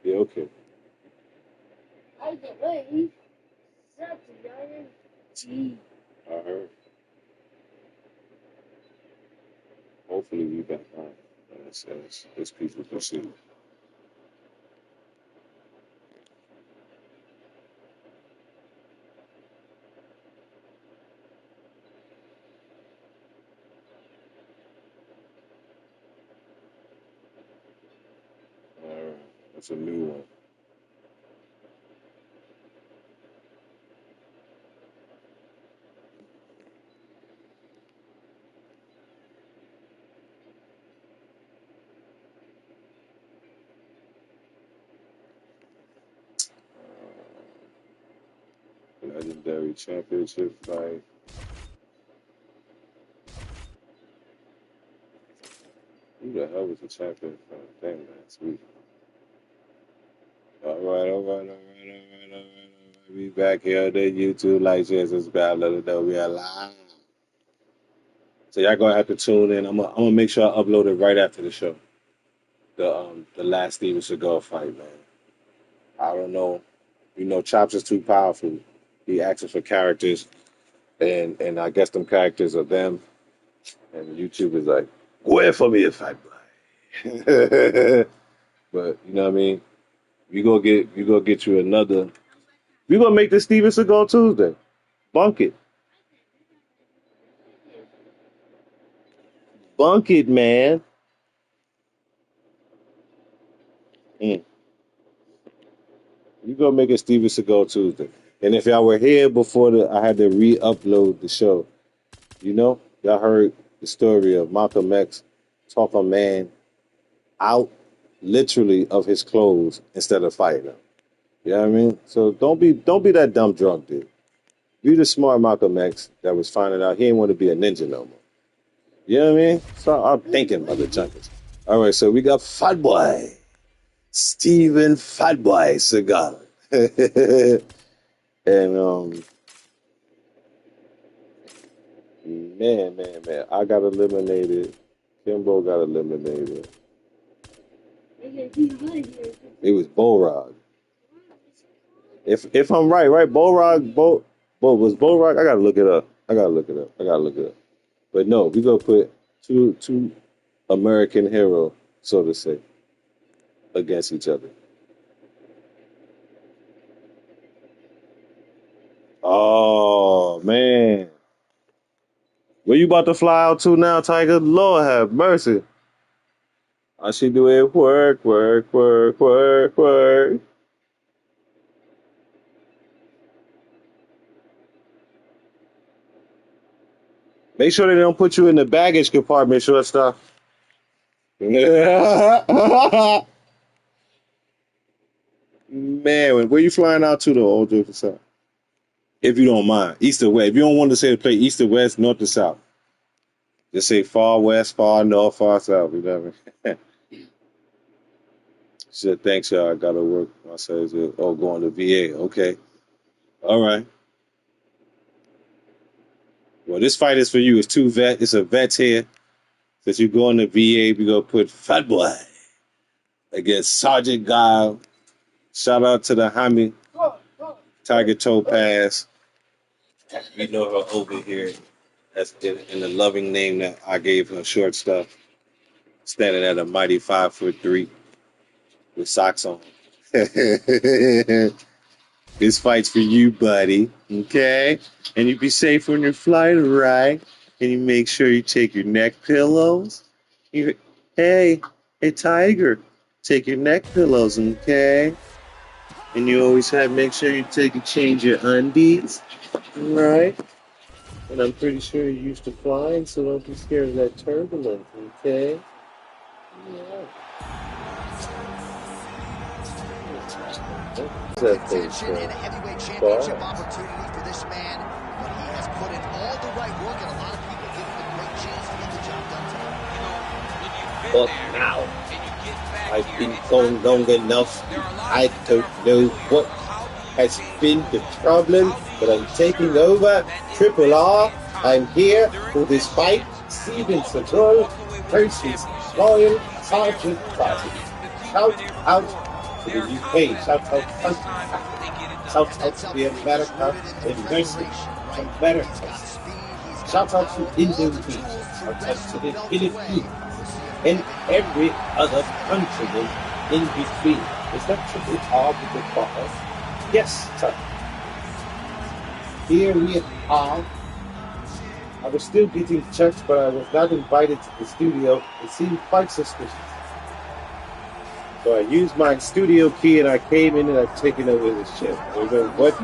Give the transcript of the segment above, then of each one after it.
Yeah, okay. I get ready. Such a giant G. I heard. Hopefully we back on. As people can see. All right. That's a new one. Legendary championship fight. Who the hell was the champion fight? Damn, last week. All right, all right, all right, all right, all right, all right. We back here on the YouTube. Like, share, subscribe, let us know we are live. So y'all gonna have to tune in. I'm gonna make sure I upload it right after the show. The last Steven Seagal fight, man. I don't know. You know, Chops is too powerful. He asking for characters, and I guess them characters are them. And YouTube is like, where for me if I play? But you know what I mean? We gonna get you another. We gonna make this Steven Seagal Tuesday. Bunk it. Bunk it, man. Mm. You gonna make it Steven Seagal Tuesday. And if y'all were here before I had to re-upload the show, you know, y'all heard the story of Malcolm X talk a man out literally of his clothes instead of fighting him. You know what I mean? So don't be that dumb drunk dude. Be the smart Malcolm X that was finding out he didn't want to be a ninja no more. You know what I mean? So I'm thinking, mother junkers. All right, so we got Fat Boy, Steven Fat Boy Seagal. And man, I got eliminated. Kimbo got eliminated. It was Borog. If I'm right, Borog, was Borog? I gotta look it up. But no, we gonna put two American hero, so to say, against each other. Oh man. Where you about to fly out to now, Tiger? Lord have mercy. I should do it. Work. Make sure they don't put you in the baggage compartment, shortstop. Man, where you flying out to, though, old joke aside? If you don't mind. East or west. If you don't want to say the play east or west, north or south. Just say far west, far north, far south. You know what I mean? Shit, thanks, y'all. I got to work. I said, oh, going to VA. Okay. All right. Well, this fight is for you. It's a vet here. Since you go in the VA, we gonna put Fat Boy against Sergeant Guile. Shout out to the homie Tiger Topaz. We know her over here. That's in the loving name that I gave her, shortstop. Standing at a mighty 5'3" with socks on. This fight's for you, buddy. Okay? And you be safe on your flight, right? And you make sure you take your neck pillows. Hey, Tiger, take your neck pillows, okay? And you always make sure you change your undies, right? And I'm pretty sure you're used to flying, so don't be scared of that turbulence, okay? Yeah. Attention and a heavyweight championship opportunity for this man, but he has put in all the right work, and a lot of people give him a great chance to get the job done today. But now, I've been gone long enough. I don't know what has been the problem, but I'm taking over Triple R. I'm here for this fight. Steven Seagal versus Royal Sergeant Party. Shout out to the UK. Shout out to Shout out to the America Immersive Americas. Shout out to Indonesia. Shout out to the Philippines and every other country in between. Is that triple R with the bottle? Yes, sir. Here we are. I was still getting checked, but I was not invited to the studio. It seemed quite suspicious. So I used my studio key and I came in and I've taken over the show. Remember what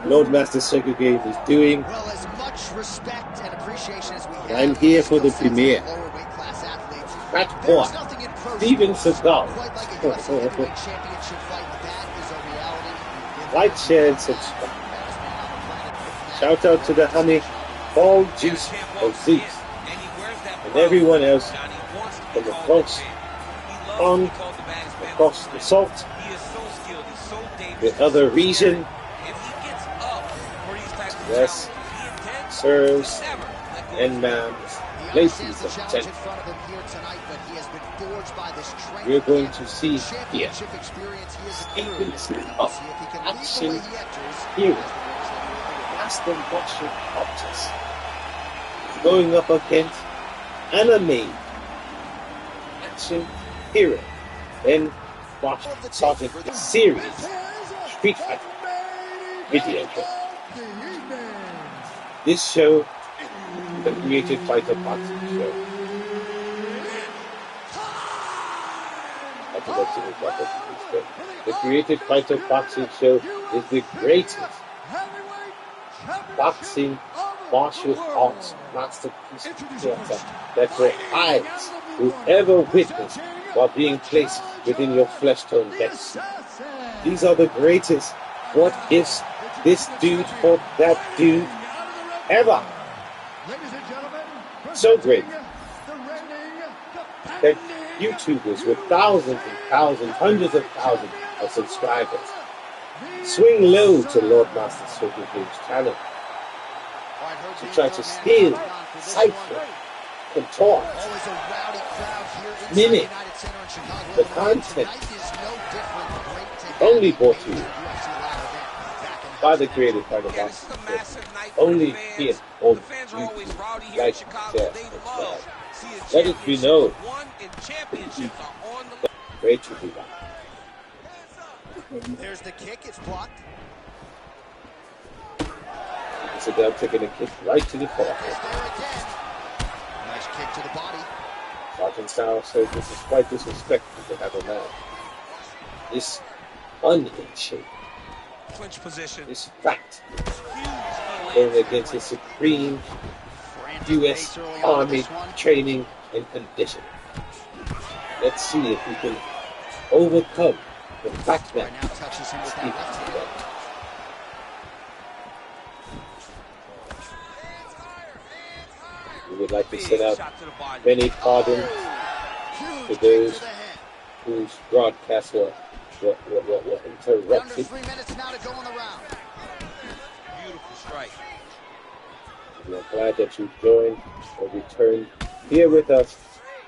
Loadmaster CircleGame is doing. Well, as much respect and appreciation as we have, I'm here for the premiere. Fat Boy, Steven Seagal. Like, share, and subscribe. Shout out to the honey, all juice of Zeus, and everyone else from across the salt, the other region. Yes, sirs and ma'ams, ladies and gentlemen, we're going to see here sequence of action heroes, master martial artists, going up against anime action hero and martial sergeant series Street Fighter video game. This show, the Created Fighter Boxing Show. The Created Fighter Boxing Show is the greatest boxing martial arts masterpiece theater that your eyes will ever witness while being placed within your flesh tone decks. These are the greatest what ifs this dude fought that dude ever. So great that YouTubers with thousands and thousands, hundreds of thousands of subscribers swing low to Lordmaster CircleGame's channel to try to steal, cipher, contort, mimic the content only brought to you by the Created Fighter Boxing Show. Only here on YouTube. Like, share, subscribe. Let it be known. Great to be back. There's the kick, it's blocked. So they're taking a kick right to the forehead. Nice kick to the body. Sergeant Style says this is quite disrespectful to have a man this un-in-shape, clinch position, this fat, going against his supreme U.S. Army training and conditioning. Let's see if he can overcome the fat man. We would like to send out many pardons to those whose broadcasts were interrupted. 3 minutes now to go in the round. beautiful strike. We are glad that you joined or returned here with us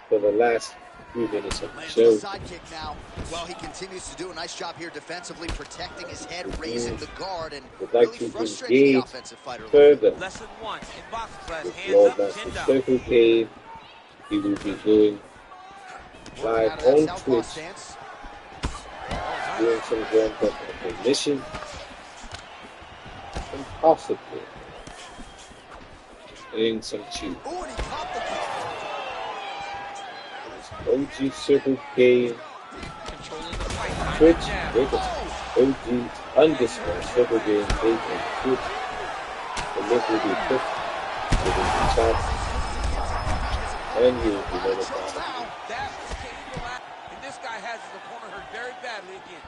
for the last few minutes of the show. Sidekick now. Well, he continues to do a nice job here defensively, protecting his head, raising the guard, and would like really to frustrating the engage offensive fighter. further Lesson 1 in box class, with hands up, Loadmaster chin down. CircleGame. He will be doing live on Twitch, doing some grand theft mission, and possibly getting some cheap. OGCIRCLEGAME Twitch, OG_CircleGame page on Twitch. The link will be put within the chat, and you will be notified. And this guy has his opponent hurt very badly again.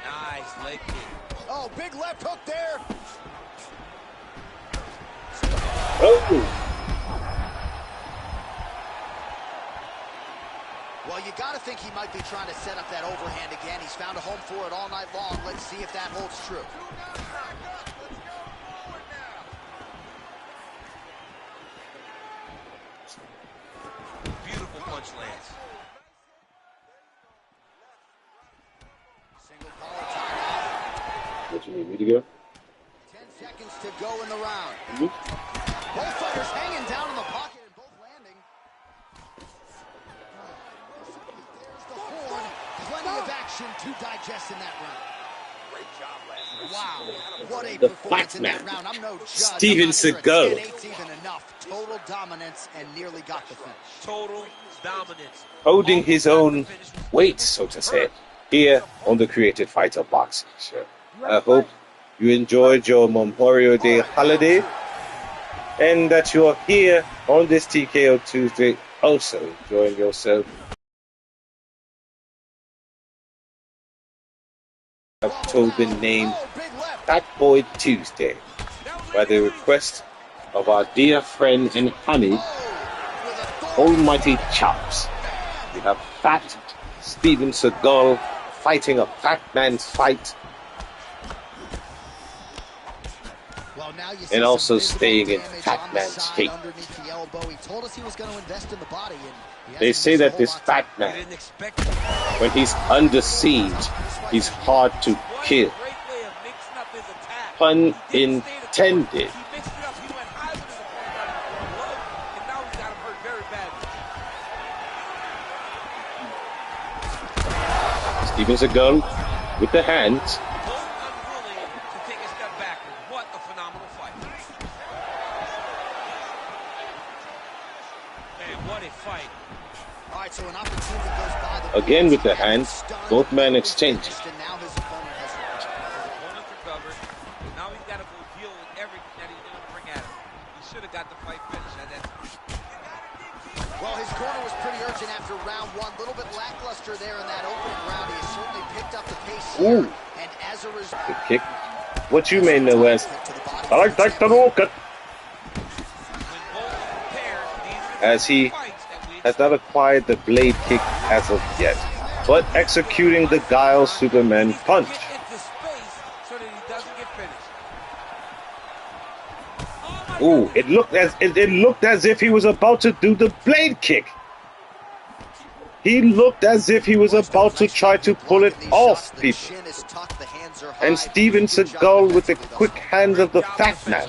Nice leg kick. Oh, big left hook there. Oh! Well, you got to think he might be trying to set up that overhand again. He's found a home for it all night long. Let's see if that holds true. Beautiful punch lands. What you need me to go? 10 seconds to go in the round. Mm-hmm. Both fighters hanging down in the pocket and both landing. There's the horn. Plenty of action to digest in that round. Great job, Lesnar. Wow, what a performance in that round. I'm no judge. Steven Seagal. 10-8's even enough. Total dominance and nearly got the finish. Total dominance. Holding his own weight, so to say, here on the Created Fighter Boxing Show. I hope you enjoyed your Memorial Day holiday and that you are here on this TKO Tuesday also enjoying yourself. I've told the name Fat Boy Tuesday by the request of our dear friend and honey, Almighty Chops. We have Fat Steven Seagal fighting a fat man's fight. And also staying in fat man's shape. They say that this fat man, when he's under siege, he's hard to kill. Pun intended. Steven Seagal with the hands. Again with the hands, both men exchange. Now he's got to go deal with everything that he's going to bring at him. He should have got the fight finished at that time. Well, his corner was pretty urgent after round one. A little bit lackluster there in that opening round. He has certainly picked up the pace here. And as a result, the kick. What you may know as I like the rocket. As he has not acquired the blade kick as of yet, but executing the Guile Superman punch. Ooh, it looked as if he was about to do the blade kick. He looked as if he was about to try to pull it off, people. And Steven Seagal with the quick hands of the fat man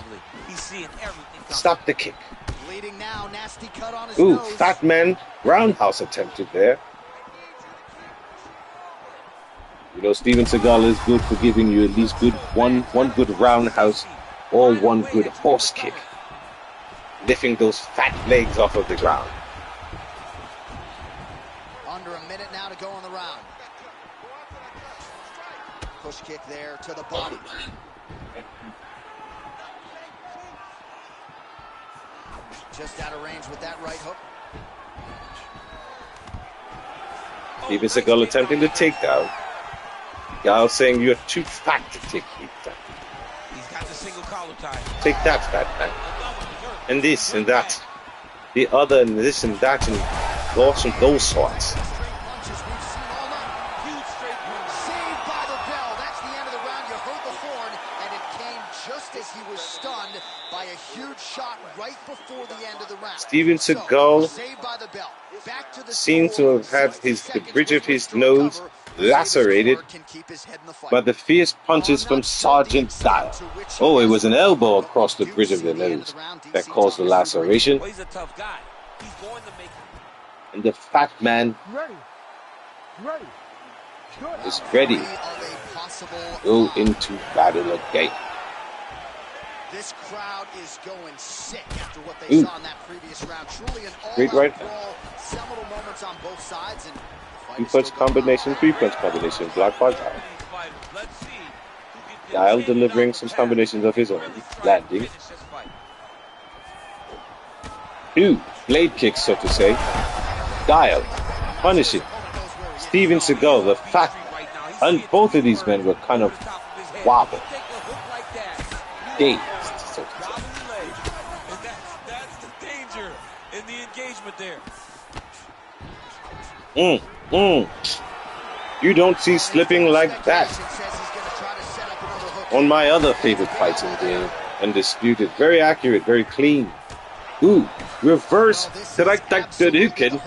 stopped the kick. Ooh, fat man roundhouse attempted there. You know, Steven Seagal is good for giving you at least one good roundhouse or one good horse kick, lifting those fat legs off of the ground. Under a minute now to go in the round. Push kick there to the body. Just out of range with that right hook. Steven Seagal attempting the takedown. Guile saying you're too fat to take me down. He's got the single collar tie. Take that, fat man. And this and that. The other and this and that and those sorts. Saved by the bell. That's the end of the round. You heard the horn, and it came just as he was stunned by a huge shot right before the end of the round. Steven Seagal seemed to have had the bridge of his nose lacerated by the fierce punches from Sergeant Guile. Oh, it was an elbow across the bridge of the nose that caused the laceration. He's a tough guy. He's going to make it. And the fat man is ready to go into battle again. This crowd is going sick after what they saw in that previous round. Truly an all-out brawl. Seminal moments on both sides. And 2-punch combination, 3-punch combination, block by Guile. Guile delivering some combinations of his own, landing. 2 blade kicks, so to say. Guile punishing Steven Seagal, the fat, and both of these men were kind of wobbled, dazed, so to say. That's the danger in the engagement there. You don't see slipping like that on my other favorite fighting game, Undisputed. Very accurate, very clean. Ooh, reverse Hadouken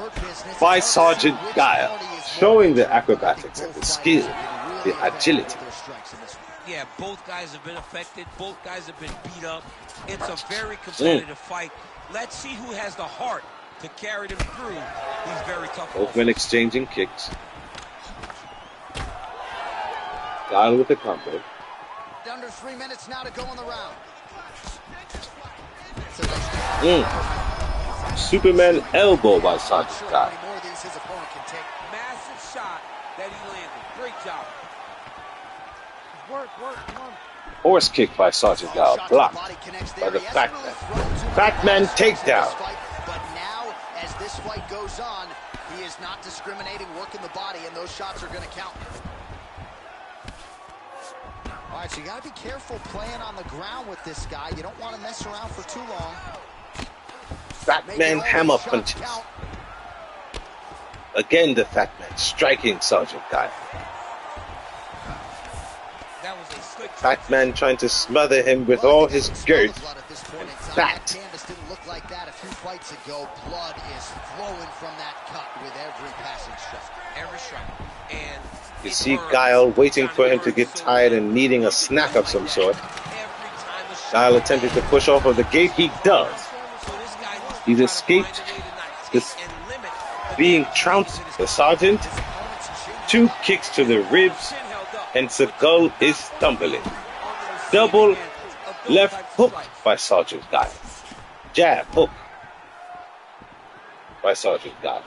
by Sergeant Guile, showing the acrobatics and the skill the agility. Yeah, both guys have been affected. Both guys have been beat up. It's a very competitive fight. Let's see who has the heart to carry them through these very tough Both men exchanging kicks. Guile with the combo. Under 3 minutes now to go in the round. Superman elbow by Sergeant Guile. Massive shot that he landed. Great job. Work, come on. Horse kick by Sergeant Guile, blocked by the Fat Man. Fat Man takedown. But now, as this fight goes on, he is not discriminating, working the body, and those shots are going to count. All right, so you got to be careful playing on the ground with this guy. You don't want to mess around for too long. Fat Man hammer punches. Again, the Fat Man striking Sergeant Guile. That was a slick Fat Man trying to smother him with all his girth and fat. Canvas didn't look like that a few fights ago. Blood is flowing from that cut with every passing strike. Every strike. And you see Guile waiting for him to get tired and needing a snack of some sort. Guile attempting to push off of the gate. He does. He's escaped this being trounced. The Sergeant. 2 kicks to the ribs. And Seagull is stumbling. Double left hook by Sergeant Guile. Jab hook by Sergeant Guile.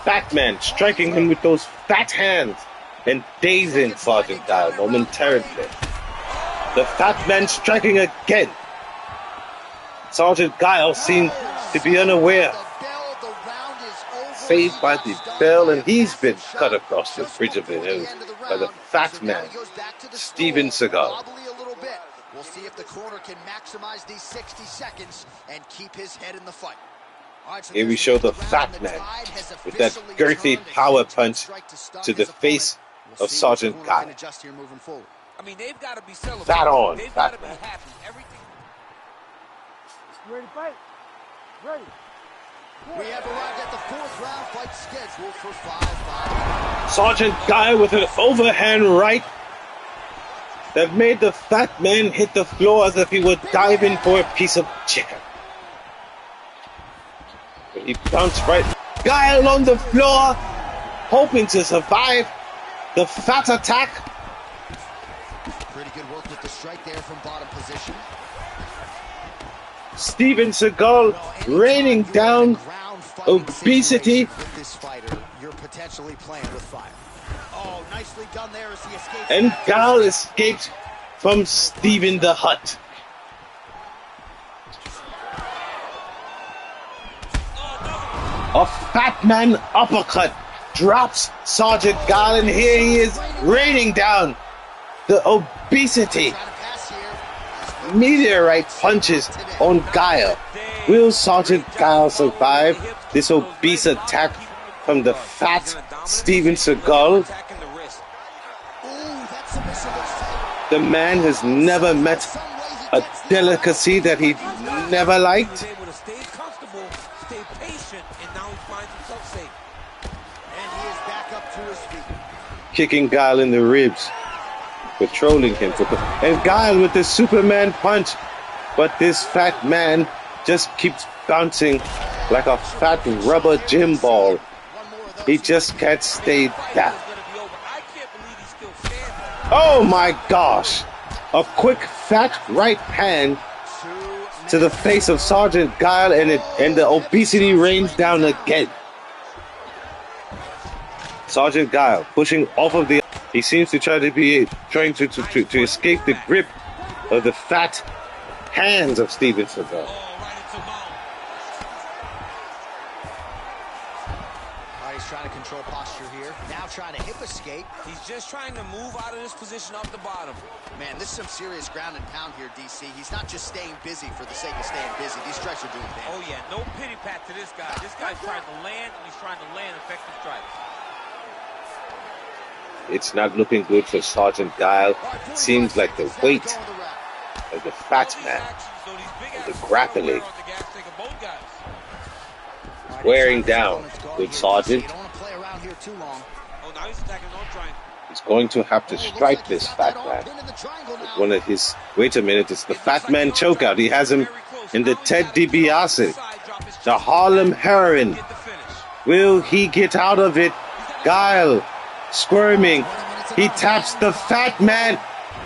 Fat Man striking him with those fat hands and dazing Sergeant Guile momentarily. The Fat Man striking again. Sergeant Guile seemed to be unaware. Saved by the bell, and he's been cut across the bridge of the nose by the Fat Man, Steven Seagal. We'll see if the corner can maximize these 60 seconds and keep his head in the fight. Right, so here we show the Fat Man with that girthy power punch to the face of Sergeant Guile. I mean, they've got to be celebrating. Fat on, they've Fat got to be Man. happy. Everything. Ready to fight? Ready. We have arrived at the 4th round, fight scheduled for 5 Sergeant Guile with an overhand right that made the Fat Man hit the floor as if he were diving for a piece of chicken. But he bounced right. Guile on the floor, hoping to survive the fat attack. Pretty good work with the strike there from bottom position. Steven Seagal raining down obesity. With this fighter, you're potentially playing with fire. Oh, nicely done there as he escapes. And Guile escaped from Steven the Hut. A Fat Man uppercut drops Sergeant Guile, and here he is raining down the obesity. Meteorite punches on Guile. Will Sergeant Guile survive this obese attack from the fat Steven Seagal? The man has never met a delicacy that he never liked. Kicking Guile in the ribs, patrolling him, and Guile with the Superman punch, but this fat man just keeps bouncing like a fat rubber gym ball. He just can't stay down. Oh my gosh! A quick fat right hand to the face of Sergeant Guile, and the obesity rains down again. Sergeant Guile pushing off of the. He seems to try to be trying to escape the grip of the fat hands of Steven Seagal. He's trying to control posture here. Now trying to hip escape. He's just trying to move out of this position up the bottom. Man, this is some serious ground and pound here, DC. He's not just staying busy for the sake of staying busy. These strikes are doing damage. Oh yeah, no pity pat to this guy. This guy's trying to land, and he's trying to land effective strikes. It's not looking good for Sergeant Guile. It seems like the weight of the fat man and the grappling wearing down with Sergeant. Oh, now he's attacking his own triangle. He's going to have to strike this fat man. With one of his. Wait a minute, it's the fat man chokeout. He has him in the Ted DiBiase, the Harlem Heroin. Will he get out of it? Guile squirming. He taps the fat man.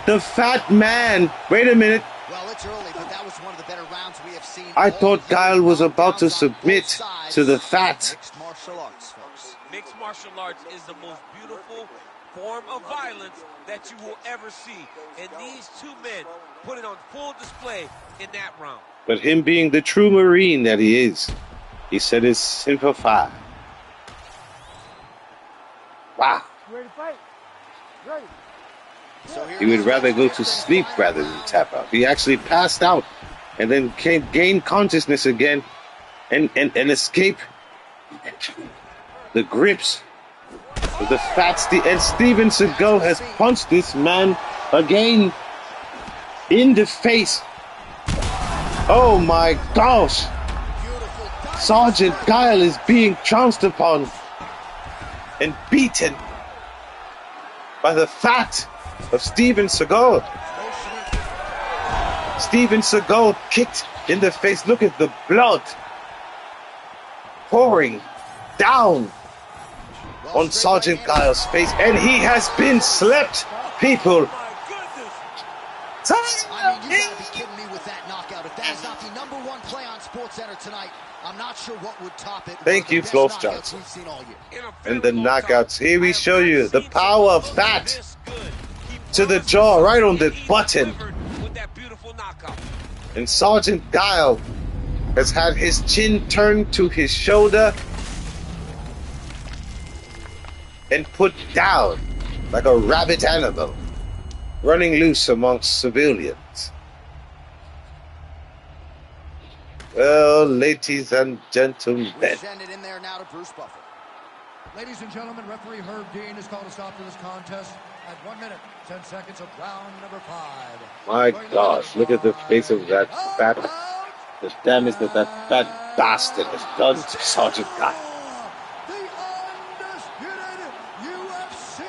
The fat man. Wait a minute. Well, it's early, but that was one of the better rounds we have seen. I thought Guile was about to submit to the fat. Mixed martial arts, folks. Mixed martial arts is the most beautiful form of violence that you will ever see. And these two men put it on full display in that round. But him being the true Marine that he is, he said it's simplified. Wow. You ready to fight? Ready. He would rather go to sleep rather than tap out. He actually passed out and then gained consciousness again and escape the grips of the fat and Steven Seagal has punched this man again in the face. Oh my gosh. Sergeant Guile is being trounced upon and beaten by the fat of Steven Seagal. Steven Seagal kicked in the face. Look at the blood pouring down on Sergeant Guile's face, and he has been slept, people. I mean, you gotta be kidding me with that knockout. If that is not the #1 play on SportsCenter tonight, I'm not sure what would top it. Thank you, Floss Johnson. And the knockouts. Here we show you the power of fat to the jaw, right on the button. And Sergeant Guile has had his chin turned to his shoulder and put down like a rabid animal running loose amongst civilians. Well, ladies and gentlemen. We'll send it in there now to Bruce Buffer. Ladies and gentlemen, referee Herb Dean has called a stop to this contest at 1 minute, 10 seconds of round number 5. My gosh, look at the face of that fat, the damage that that fat bastard has done to Sergeant Guile. The undisputed UFC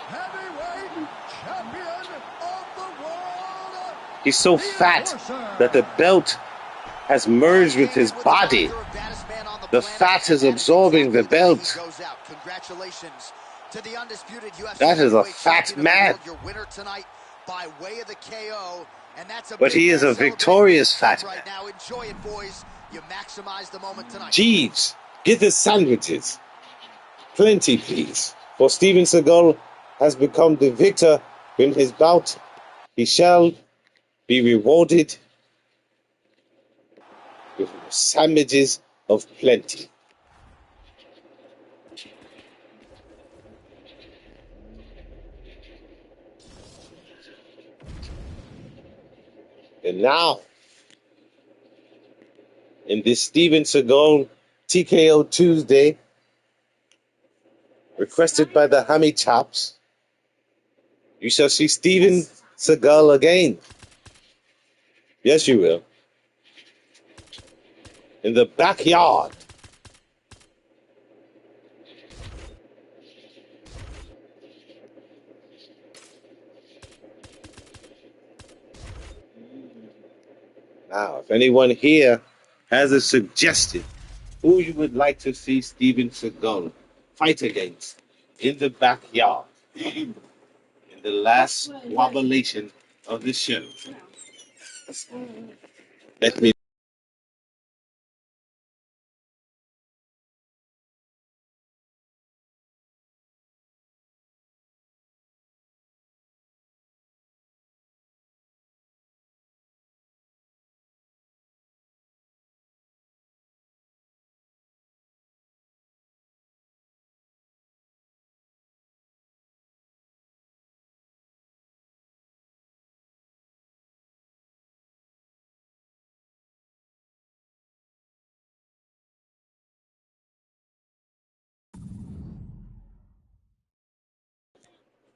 heavyweight champion of the world. He's so fat that the belt has merged with his body. The fat is absorbing the belt. Congratulations to the undisputed UFC. That is a fat man. Your winner tonight by way of the KO, and that's a But he is a victorious fat man. right now. Enjoy it, boys. You maximize the moment tonight. Jeeves, get the sandwiches. Plenty, please. For Steven Seagal has become the victor in his bout. He shall be rewarded with sandwiches of plenty. And now, in this Steven Seagal TKO Tuesday, requested by the Hammy Chops, you shall see Steven Seagal again. Yes, you will. In the backyard. Now, if anyone here has a suggestion who you would like to see Steven Seagal fight against in the backyard, in the last wobbleation of the show, let me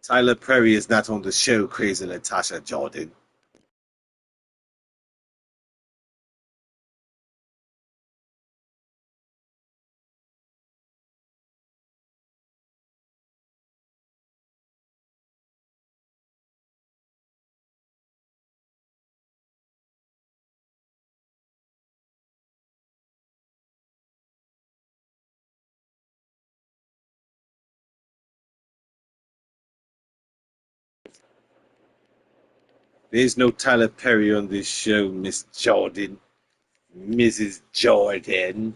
Tyler Perry is not on the show, crazy Natasha Jordan. There's no Tyler Perry on this show, Miss Jordan. Mrs. Jordan.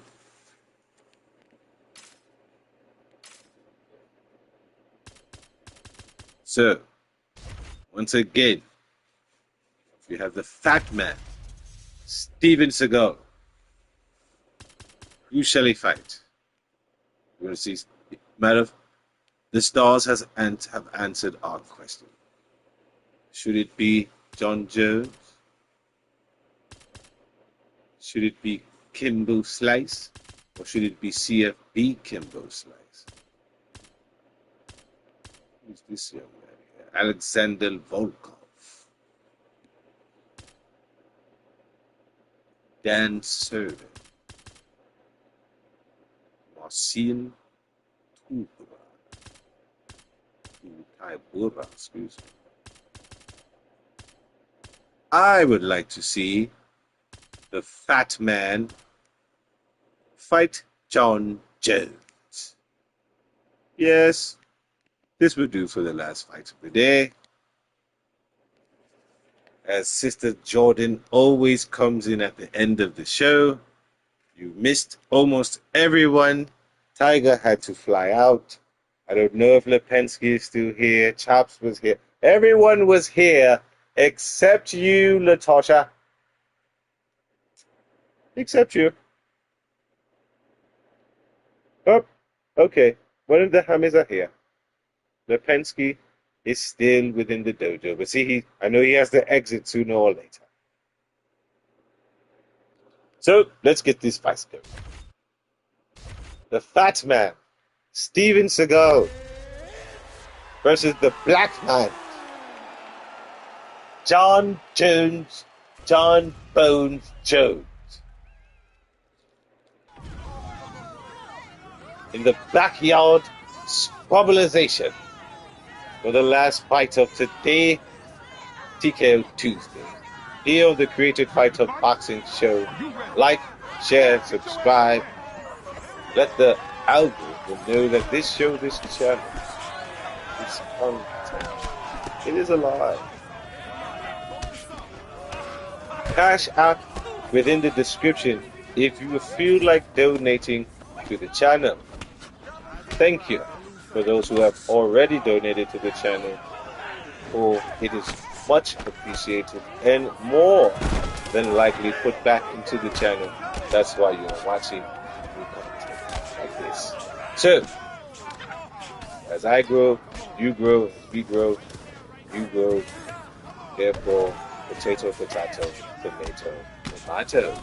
So, once again, we have the fat man, Steven Seagal. Who shall he fight? We're going to see. Matter of the stars have answered our question. Should it be John Jones? Should it be Kimbo Slice? Or should it be CFB Kimbo Slice? Who's this young man here? Alexander Volkov. Dan Servin. Marcin Tybura. Excuse me. I would like to see the fat man fight John Jones. Yes, this will do for the last fight of the day. As Sister Jordan always comes in at the end of the show, you missed almost everyone. Tiger had to fly out. I don't know if Lipinski is still here. Chops was here. Everyone was here except you, Latosha. Except you. Oh, okay. One of the Hammies are here. Lipinski is still within the dojo. But see, I know he has to exit sooner or later. So, let's get this fight going. The fat man, Steven Seagal, versus the black man, John Jones, John Bones Jones. In the backyard squabbleization for the last fight of today, TKO Tuesday. Here on the Created Fight of Boxing show. Like, share, subscribe. Let the algorithm know that this show, this channel, is content. It is alive. Cash App within the description if you feel like donating to the channel. Thank you for those who have already donated to the channel, for it is much appreciated and more than likely put back into the channel. That's why you are watching new content like this. So, as I grow, you grow, we grow, you grow. Therefore, potato, potato, tomato, tomato.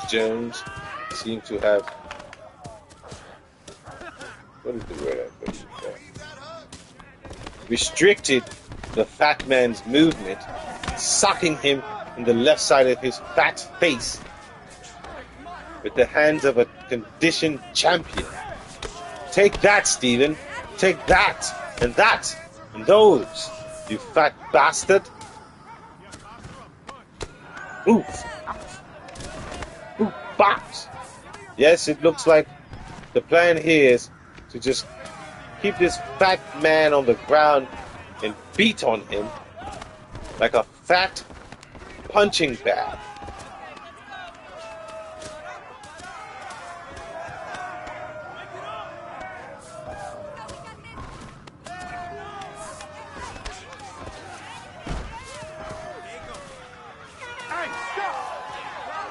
Jones seems to have, what is the word I'm looking for? Restricted the fat man's movement, socking him in the left side of his fat face with the hands of a conditioned champion. Take that, Steven. Take that, and those, you fat bastard. Oof. Ooh, box. Yes, it looks like the plan here is to just keep this fat man on the ground and beat on him like a fat punching bag.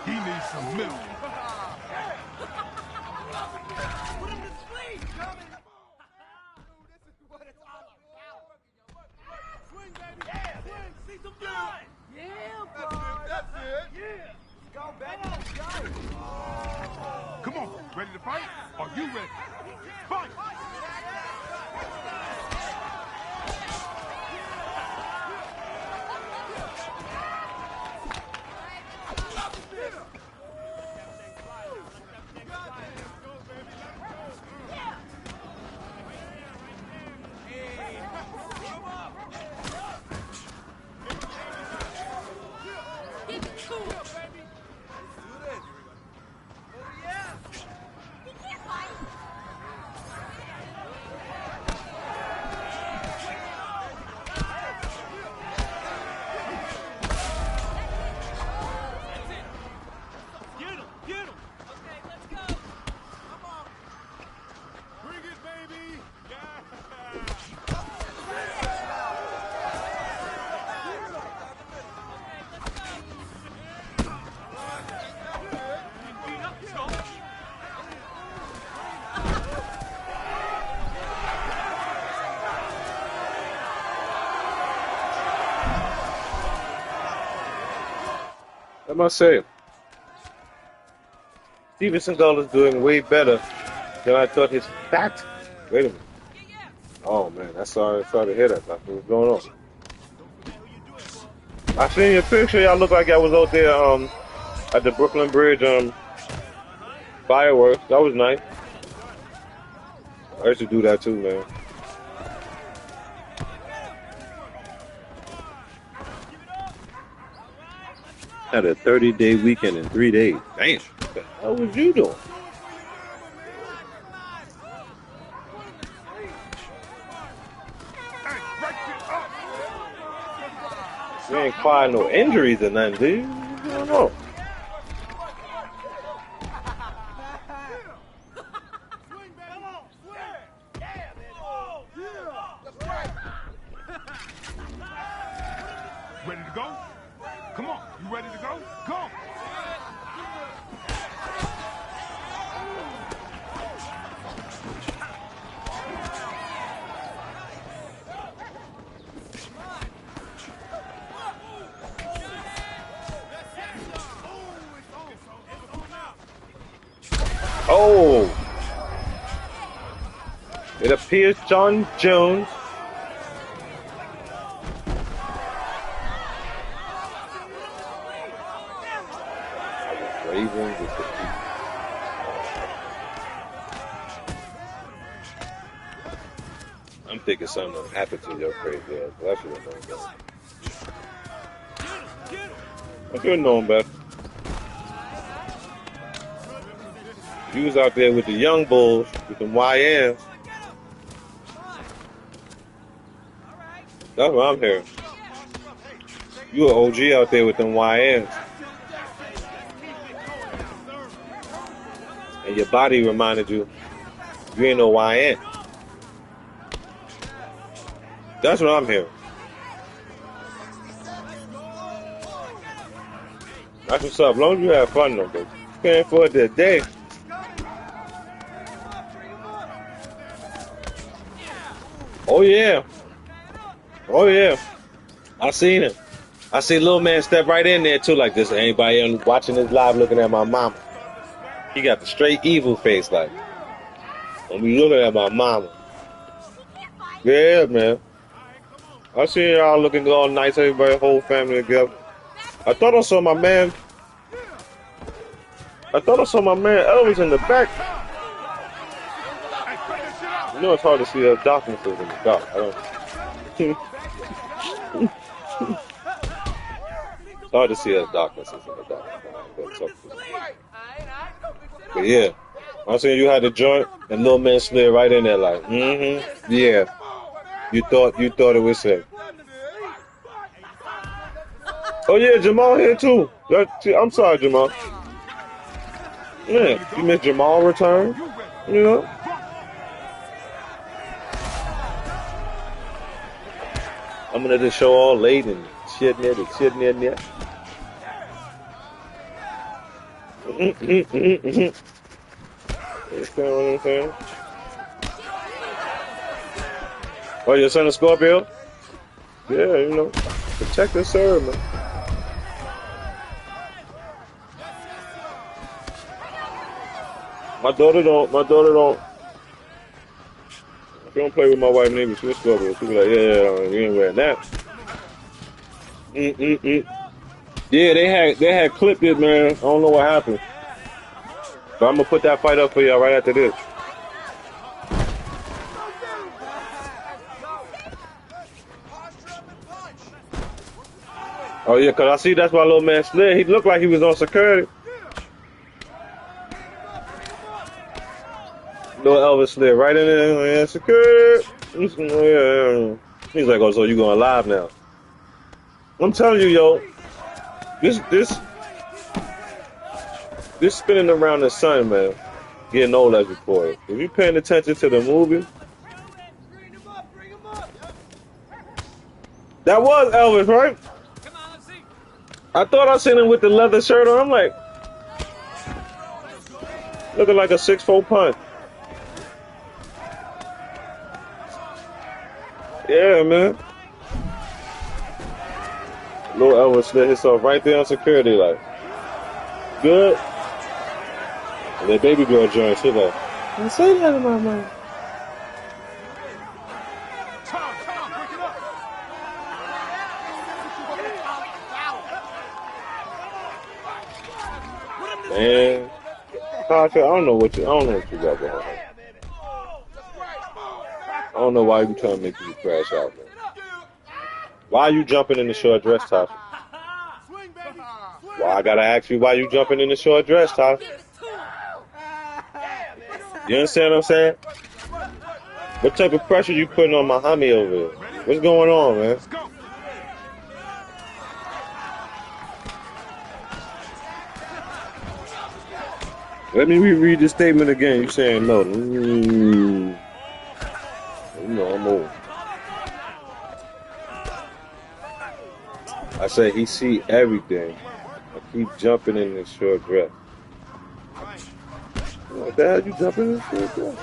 He needs some milk. Come on, ready to fight? Are you ready? Fight! I must say, Steven Seagal is doing way better than I thought his fat. Wait a minute. Oh man, that's sorry to hear that. That's what's going on. I seen your picture. Y'all look like y'all was out there at the Brooklyn Bridge fireworks. That was nice. I used to do that too, man. Had a 30-day weekend in 3 days. Damn. What the hell was you doing? You ain't acquired no injuries or nothing, do you? I don't know. Ready to go? Come on, you ready to go? Go! Oh! It appears John Jones Ravens is the I'm thinking something happened to your crazy ass. I should have known better. I should have known better. You was out there with the young bulls, with them YNs. That's what I'm hearing. You an OG out there with them YNs. And your body reminded you ain't no YN. That's what I'm hearing. That's what's up. As long as you have fun though, baby. You can't afford that day. Oh yeah. Oh yeah. I seen him. I see little man step right in there too like this. Anybody watching this live looking at my mama. He got the straight evil face like. I'm looking at my mama. Yeah, man. I see y'all looking all nice, everybody, whole family together. I thought I saw my man Elvis in the back. You know it's hard to see the darknesses in the dark. I don't. It's hard to see the darknesses in the dark. But yeah, I'm saying you had the joint, and little man slid right in there like, yeah. You thought it was safe. Oh yeah, Jamal here too. I'm sorry, Jamal. Yeah, you missed Jamal return. You know. I'm gonna just show all late and shit near. You understand what I'm saying? Oh, your son is Scorpio? Yeah, you know, protect and serve, man. My daughter don't. She don't play with my wife neither. She's a Scorpio. She be like, yeah, you ain't wearing that. Yeah, they had clipped it, man. I don't know what happened. But I'm gonna put that fight up for y'all right after this. Oh yeah, cause I see that's why little man slid. He looked like he was on security. Little Elvis slid right in there. Yeah, security. Yeah. He's like, oh, so you going live now? I'm telling you, yo, this spinning around the sun, man, getting old as reported. If you paying attention to the movie, that was Elvis, right? I thought I seen him with the leather shirt on. I'm like, looking like a 6'4" punch. Yeah, man. Little Elvis slid himself right there on security, like. good. And their baby girl joined too, though. Don't say that about mine. Tom, break it up. Man, Tasha, I don't know what you got going on. I don't know why you trying to make you crash out, man. Why are you jumping in the short dress, Tasha? Why I gotta ask you why you jumping in the short dress, Tasha? You understand what I'm saying? What type of pressure you putting on my homie over here? What's going on, man? Let's go. Let me reread the statement again. You saying no. You know I'm old. I said he see everything. I keep jumping in this short dress. What the hell you jumping in this short dress?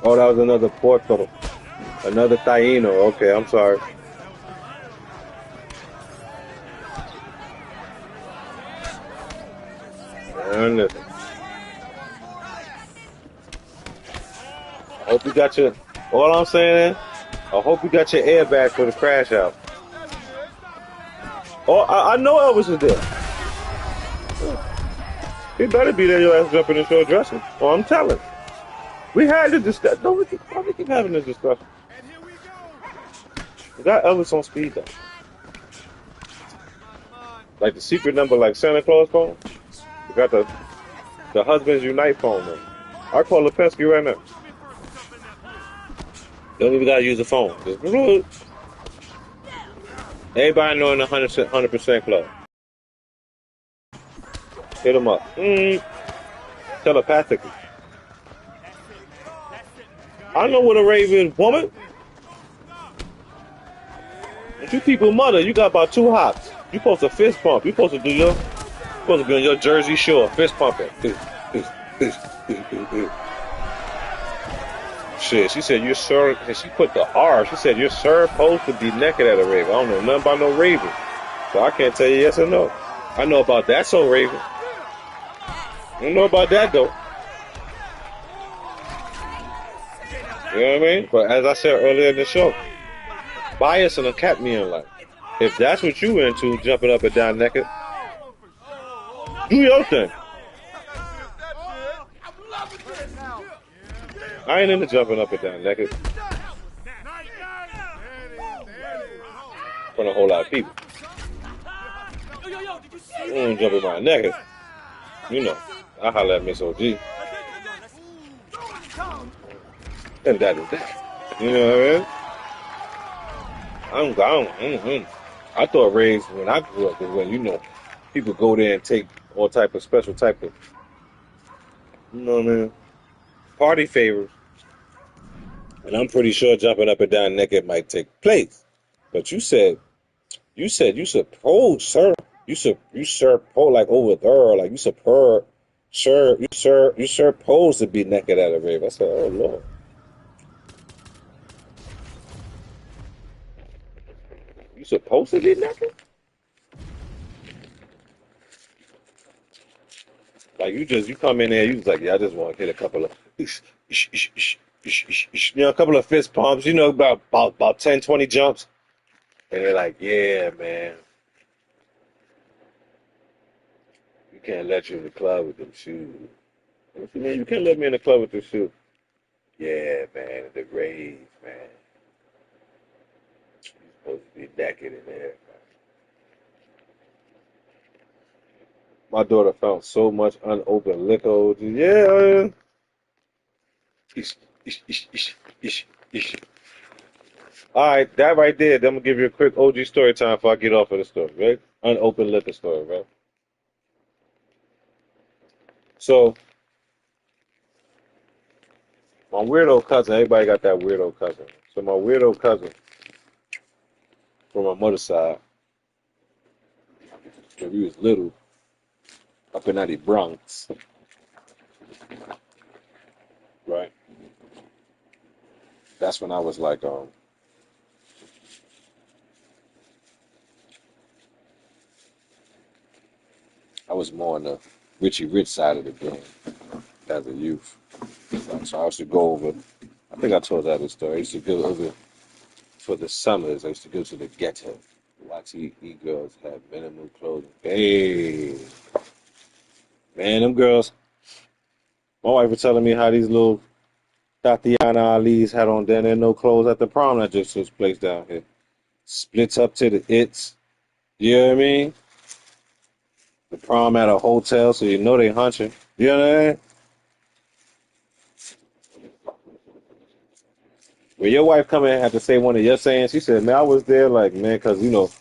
Oh, that was another Porto. Another Taino. Okay, I'm sorry. Man, listen. I hope you got your. All I'm saying is, I hope you got your airbag for the crash out. Oh, I know Elvis is there. He better be there. Your ass jumping in short dressing. Oh, I'm telling. We had this discussion. No, we keep having this discussion. We got Elvis on speed though. Like the secret number, like Santa Claus phone. We got the Husbands Unite phone number. I call Lipinski right now. Don't even gotta use the phone. Just everybody knowing the 100% club. Hit them up. Telepathically. I know what a rave is, woman. If you people mother, you got about 2 hops. You supposed to fist pump. You supposed to be on your Jersey Shore fist pumping. Shit, she said you're sure, and she put the R. She said you're supposed to be naked at a rave. I don't know nothing about no raving, so I can't tell you yes or no. I know about that so raving. I don't know about that though. You know what I mean? But as I said earlier in the show, bias and kept me in life. If that's what you into, jumping up and down naked, do your thing. I ain't into jumping up and down naked. For a whole lot of people. I ain't jumping around naked. You know, I holler at Miss OG. And that is that. You know what I mean? I thought raves when I grew up was when, you know, people go there and take all type of special type of, you know what I mean, party favors. And I'm pretty sure jumping up and down naked might take place. But you said you supposed, sir. You supposed like over there, like you supposed, sir. You supposed to be naked at a rave. I said, oh Lord. You supposed to be naked? Like you come in there, you was like, yeah, I just want to hit a couple of, you know, a couple of fist pumps, you know, about 10, 20 jumps. And they're like, yeah, man. You can't let you in the club with them shoes. What you mean you can't let me in the club with the shoes? Yeah, man, the rave, man. You're supposed to be naked in there. My daughter found so much unopened liquor. Yeah. Ish, ish, ish, ish, ish, ish. All right, that right there. Then I'm gonna give you a quick OG story time before I get off of the story, right? Unopened liquor story, right? So my weirdo cousin, everybody got that weirdo cousin. So my weirdo cousin from my mother's side, when we was little, up in the Bronx, right? That's when I was like, I was more on the Richie Rich side of the game as a youth. So I used to go over. I think I told that story. I used to go over for the summers. I used to go to the ghetto. Watch girls have minimal clothing. Hey, man, them girls. My wife was telling me how these little Tatiana Ali's had on down there no clothes at the prom that just took place down here. Splits up to the its. You know what I mean? The prom at a hotel, so you know they hunching. You know what I mean? When your wife come in and had to say one of your sayings, she said, man, I was there like, man, because, you know,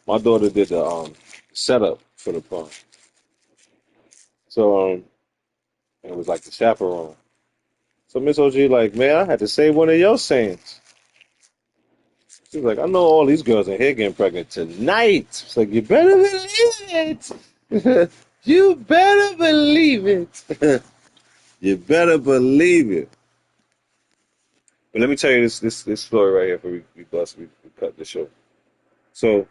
my daughter did the setup for the prom. So it was like the chaperone. So Miss OG like, man, I had to say one of your sayings. She's like, I know all these girls in here getting pregnant tonight. It's like, you better believe it. You better believe it. You better believe it. But let me tell you this story right here before we cut the show. So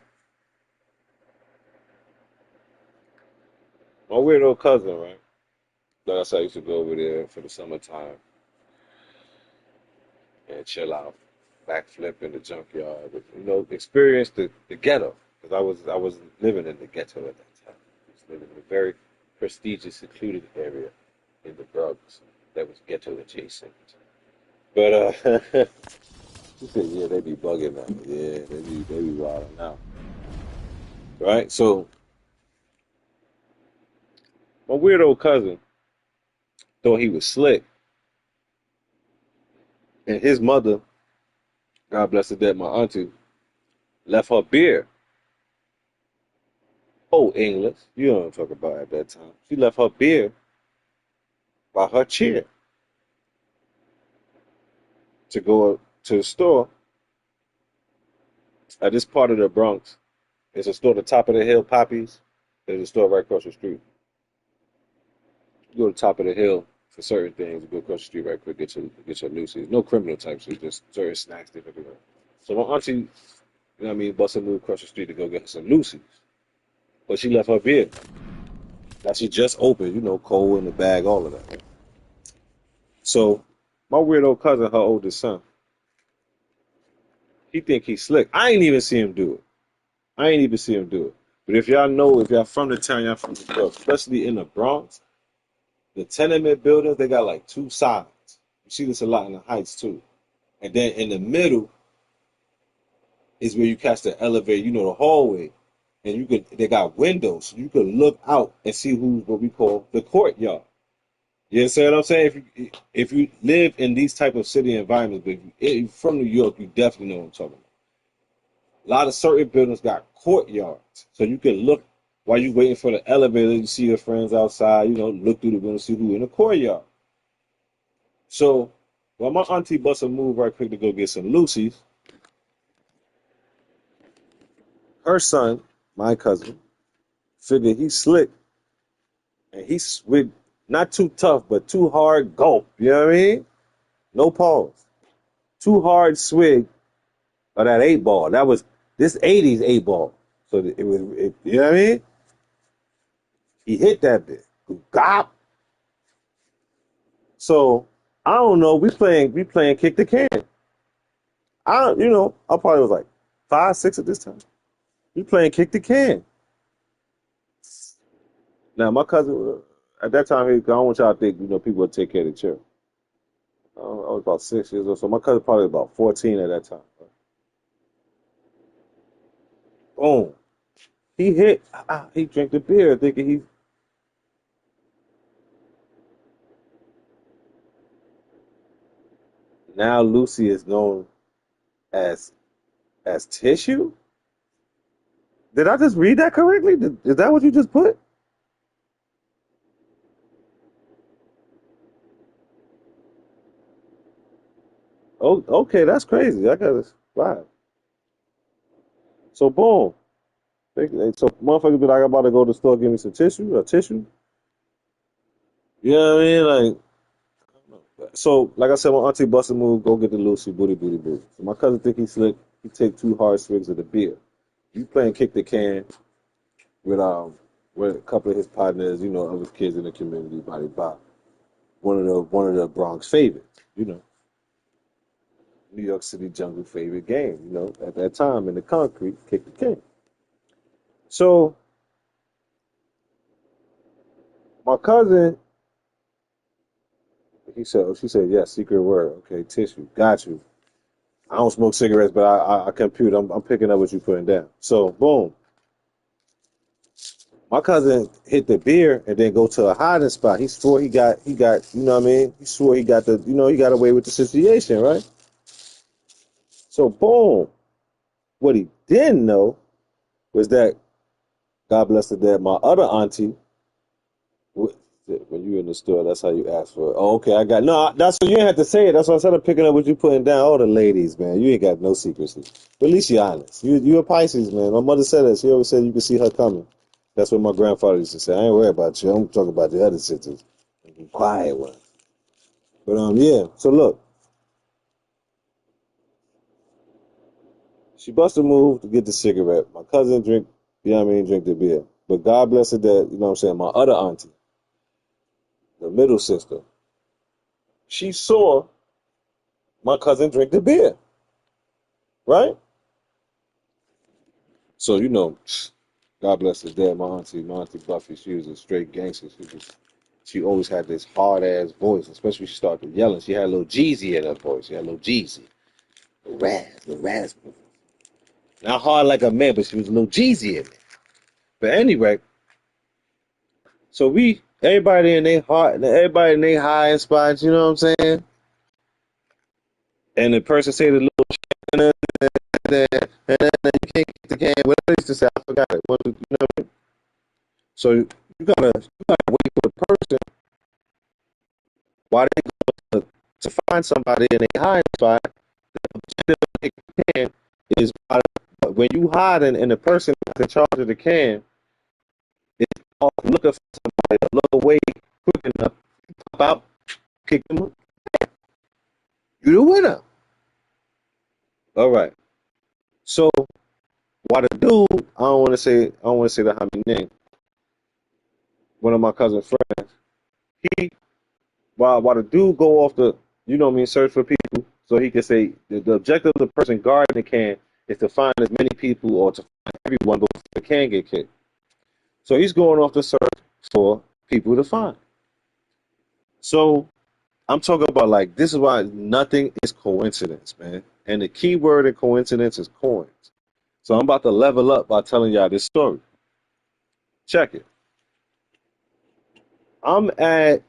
my weirdo cousin, right? Like I said, I used to go over there for the summertime and chill out, backflip in the junkyard, but, you know, experience the ghetto because I was living in the ghetto at that time. I was living in a very prestigious, secluded area in the Bronx that was ghetto adjacent. But she said, yeah, they be bugging now. Yeah, they be wilding out. Right? So my weirdo cousin thought he was slick. And his mother, God bless her dead, my auntie, left her beer. Oh, English. You know what I'm talking about at that time. She left her beer by her chair to go to the store at this part of the Bronx. There's a store at the top of the hill, Poppy's. There's a store right across the street. You go to the top of the hill for certain things. You go across the street right quick, get your Lucy's. No criminal types, so just certain snacks, different things. So my auntie, you know what I mean, busted move across the street to go get her some Lucy's. But she left her beer. Now she just opened, you know, cold in the bag, all of that. So my weirdo cousin, her oldest son, he think he's slick. I ain't even see him do it. I ain't even see him do it. But if y'all know, if y'all from the town, y'all from the Bronx, especially in the Bronx, the tenement buildings, they got like two sides. You see this a lot in the Heights too. And then in the middle is where you catch the elevator, you know, the hallway. And they got windows. So you can look out and see who's what we call the courtyard. You understand what I'm saying? If you live in these type of city environments, but if you're from New York, you definitely know what I'm talking about. A lot of certain buildings got courtyards, so you can look while you're waiting for the elevator. You see your friends outside. You know, look through the window, see who in the courtyard. So while my auntie busts a move right quick to go get some Lucy's, her son, my cousin, figured he's slick and he's with not too tough, but too hard gulp. You know what I mean? No pause. Too hard swig of that 8 ball. That was this 80s 8 ball. So you know what I mean? He hit that bit. Gop. So I don't know. We playing kick the can. I probably was like 5, 6 at this time. We playing kick the can. Now my cousin at that time, I don't want y'all to think people would take care of the children. I was about 6 years old, so my cousin probably about 14 at that time. Boom. He hit. He drank the beer, thinking he. Now Lucy is known as tissue. Did I just read that correctly? Is that what you just put? Oh, okay, that's crazy. I got this. Wow. So boom. So motherfuckers be like, I'm about to go to the store, give me some tissue, a tissue. You know what I mean? Like, so like I said, my auntie busted move, go get the Lucy, booty, booty, booty. So my cousin think he's slick. He take 2 hard swigs of the beer. You playing kick the can with with a couple of his partners, you know, other kids in the community, body bop. One of the Bronx favorites, you know, New York City jungle favorite game, you know, at that time in the concrete, kick the king. So my cousin, she said, yes, secret word. Okay, tissue, got you. I don't smoke cigarettes, but I compute. I'm picking up what you putting down. So boom, my cousin hit the beer and then go to a hiding spot. He swore he got, you know what I mean? He swore he got the, you know, he got away with the situation, right? So boom, what he didn't know was that, God bless the dead, my other auntie, when you in the store, that's how you ask for it. Oh, okay, I got, no, that's what you didn't have to say it. That's why I said I'm picking up what you putting down. All the ladies, man, you ain't got no secrecy. But at least you're honest. You a Pisces, man. My mother said that. She always said you can see her coming. That's what my grandfather used to say. I ain't worried about you. I'm talking about the other sisters. The quiet one. But yeah. So look, she bust a move to get the cigarette. My cousin drink, you know what I mean, drink the beer. But God bless her that, you know what I'm saying, my other auntie, the middle sister, she saw my cousin drink the beer, right? So, you know, God bless her dad, my auntie Buffy, she was a straight gangster. She always had this hard ass voice, especially when she started yelling. She had a little Jeezy in her voice. She had a little Jeezy. The raspberry. Not hard like a man, but she was a little Jeezy in it. But anyway, so everybody in their heart, everybody in their high spots, you know what I'm saying? And the person say the little shit, and then you can't get the can. What I used to say, I forgot it. You know what I mean? So you gotta wait for the person while they go to find somebody in a hiding spot. The can is when you hide and the person that's in charge of the can is looking for somebody to look away quick enough, pop out, kick them up. You the winner. All right. So while the dude, I don't want to say the how many name. One of my cousin friends, he while the dude go off the, you know what I mean, search for people, so he can say the objective of the person guarding the can is to find as many people or to find everyone before the can get kicked. So he's going off the search for people to find. So I'm talking about, like, this is why nothing is coincidence, man. And the key word in coincidence is coins. So I'm about to level up by telling y'all this story. Check it. I'm at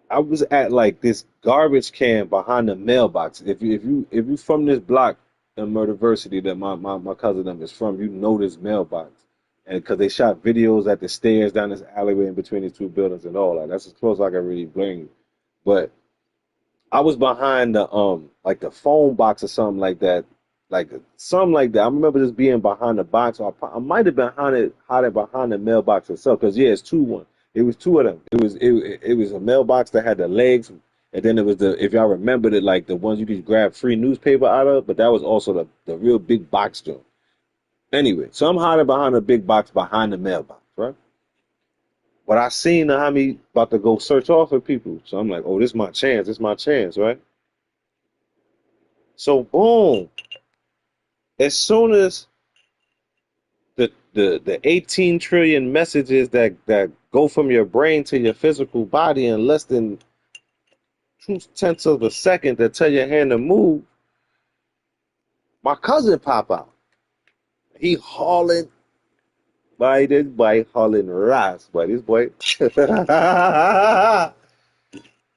I was at like this garbage can behind the mailbox. If you from this block in Murderversity that my cousin them is from, you know this mailbox. And because they shot videos at the stairs down this alleyway in between these two buildings and all that. That's as close as I can really bring you. But I was behind the like the phone box or something like that. Like something like that. I remember just being behind the box. Or I might have been hiding behind the mailbox itself. Because yeah, it's two. It was two of them. It was a mailbox that had the legs, and then it was the, if y'all remember it, like the ones you could grab free newspaper out of. But that was also the real big box joint. Anyway, so I'm hiding behind a big box behind the mailbox, right? But I seen the homie about to go search off for people, so I'm like, oh, this is my chance. This is my chance, right? So boom, as soon as the 18 trillion messages that go from your brain to your physical body in less than 2/10 of a second that tell your hand to move, my cousin pop out. He hauling by this boy hauling ras, boy. This boy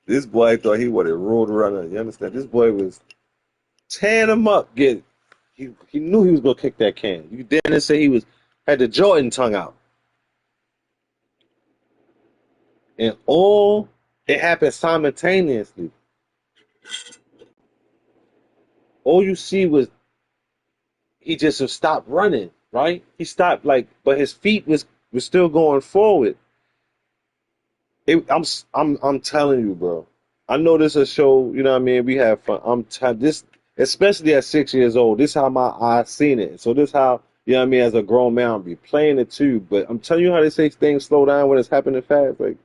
this boy thought he was a road runner. You understand? This boy was tearing him up. He knew he was gonna kick that can. You didn't say he was had the Jordan tongue out. And all it happened simultaneously. All you see was he just stopped running, right? He stopped, like, but his feet was still going forward. I'm telling you, bro. I know this is a show, you know what I mean? We have fun. This, especially at 6 years old. This is how my eyes seen it. So this how, You know what I mean? As a grown man, I'll be playing it too. But I'm telling you how they say things slow down when it's happening fast. Like,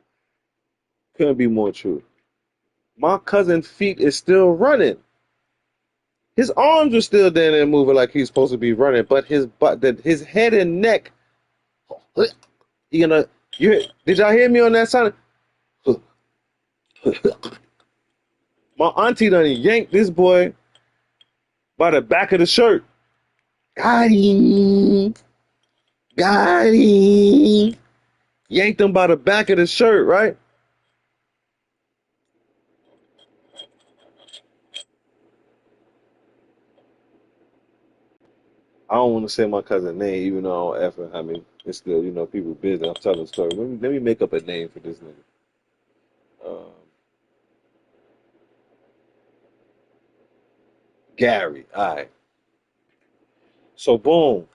couldn't be more true. My cousin's feet is still running. His arms are still down there moving like he's supposed to be running, but his head and neck, you know, did y'all hear me on that sound? My auntie done yanked this boy by the back of the shirt. Got him. Got him. Yanked him by the back of the shirt, right? I don't want to say my cousin's name, even though I don't ever. I mean, it's still, people business. I'm telling a story. Let me make up a name for this nigga. Gary. All right. So boom.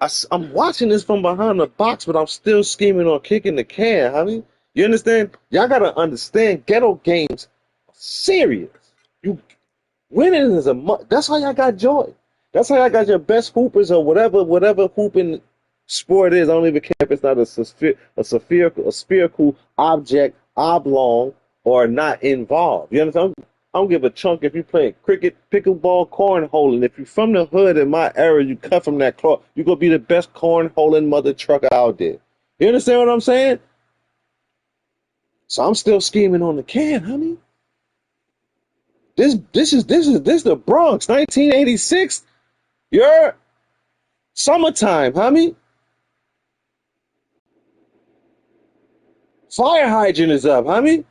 I'm watching this from behind the box, but I'm still scheming on kicking the can, honey. You understand? Y'all gotta understand, ghetto games are serious. You winning is that's how y'all got joy. That's how y'all got your best hoopers or whatever hooping sport is. I don't even care if it's not a spherical object, oblong, or not involved. You understand? I don't give a chunk if you playing cricket, pickleball, cornholing. If you're from the hood in my area, you cut from that cloth, you're going to be the best cornholing mother trucker out there. You understand what I'm saying? So I'm still scheming on the can, honey. This is the Bronx, 1986. You're summertime, honey. Fire hydrant is up, honey.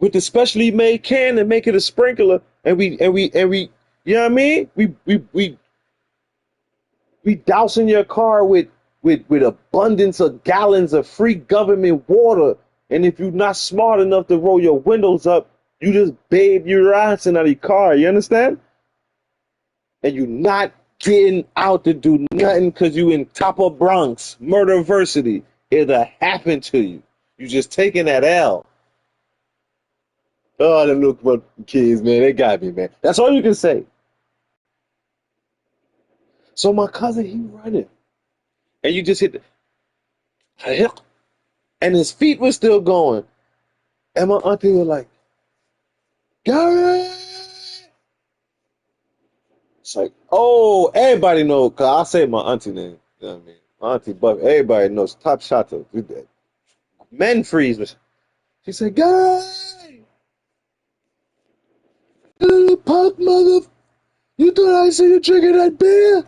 With the specially made can and make it a sprinkler, and we, you know what I mean? We dousing your car with abundance of gallons of free government water, and if you're not smart enough to roll your windows up, you just babe your ass out of your car. You understand? And you're not getting out to do nothing because you in top of Bronx murderversity. It'll happen to you. You just taking that L. Oh, them little kids, man, they got me, man. That's all you can say. So my cousin, he running, and you just hit the, and his feet were still going, and my auntie was like, Gary. It's like, oh, everybody knows, cause I say my auntie name. You know what I mean? My auntie Buff, everybody knows. Top shot to men freeze. She said, Gary, you little punk mother, you thought I see you drinking that beer?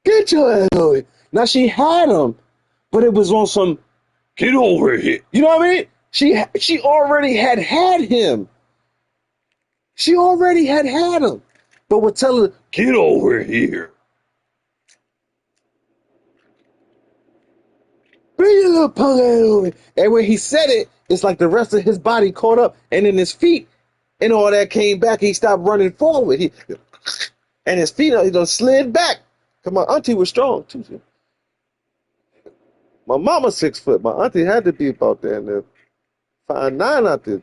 Get your ass over here. Now she had him, but it was on some get over here. You know what I mean? She already had him. She already had him, but would tell her get over here. Bring your little punk ass over here. And when he said it, it's like the rest of his body caught up, and then his feet and all that came back. He stopped running forward. And his feet slid back. Cause my auntie was strong too. My mama 6 foot. My auntie had to be about there and 5'9" out there.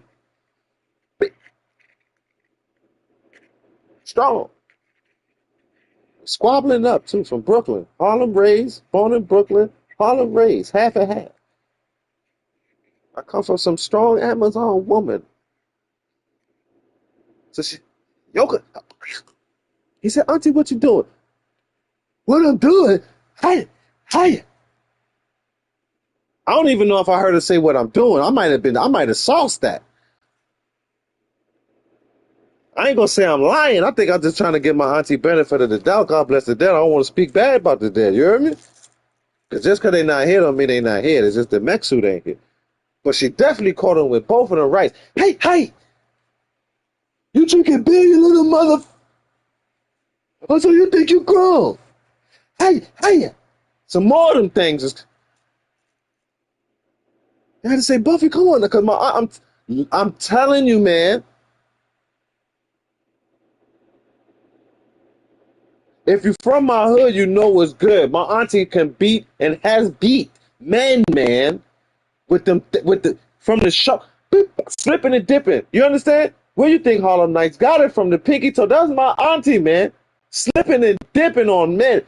Strong. Squabbling up too from Brooklyn. Harlem raised, born in Brooklyn, Harlem raised, half and half. I come from some strong Amazon woman. So he said, Auntie, what you doing? What I'm doing? Hey. I don't even know if I heard her say what I'm doing. I might have sauced that. I ain't gonna say I'm lying. I think I'm just trying to give my auntie benefit of the doubt. God bless the dead. I don't want to speak bad about the dead. You heard me? Because just because they not here don't mean they not here. It's just the mech suit ain't here. But she definitely caught him with both of them rights. Hey! You drinking beer, you little mother... Oh, so you think you grown? Hey! Some more of them things. I had to say, Buffy, come on, because I'm telling you, man. If you're from my hood, you know what's good. My auntie can beat and has beat men, man, from the shop, slipping and dipping. You understand? Where you think Harlem Nights got it from? The pinky toe. That's my auntie, man. slipping and dipping on men.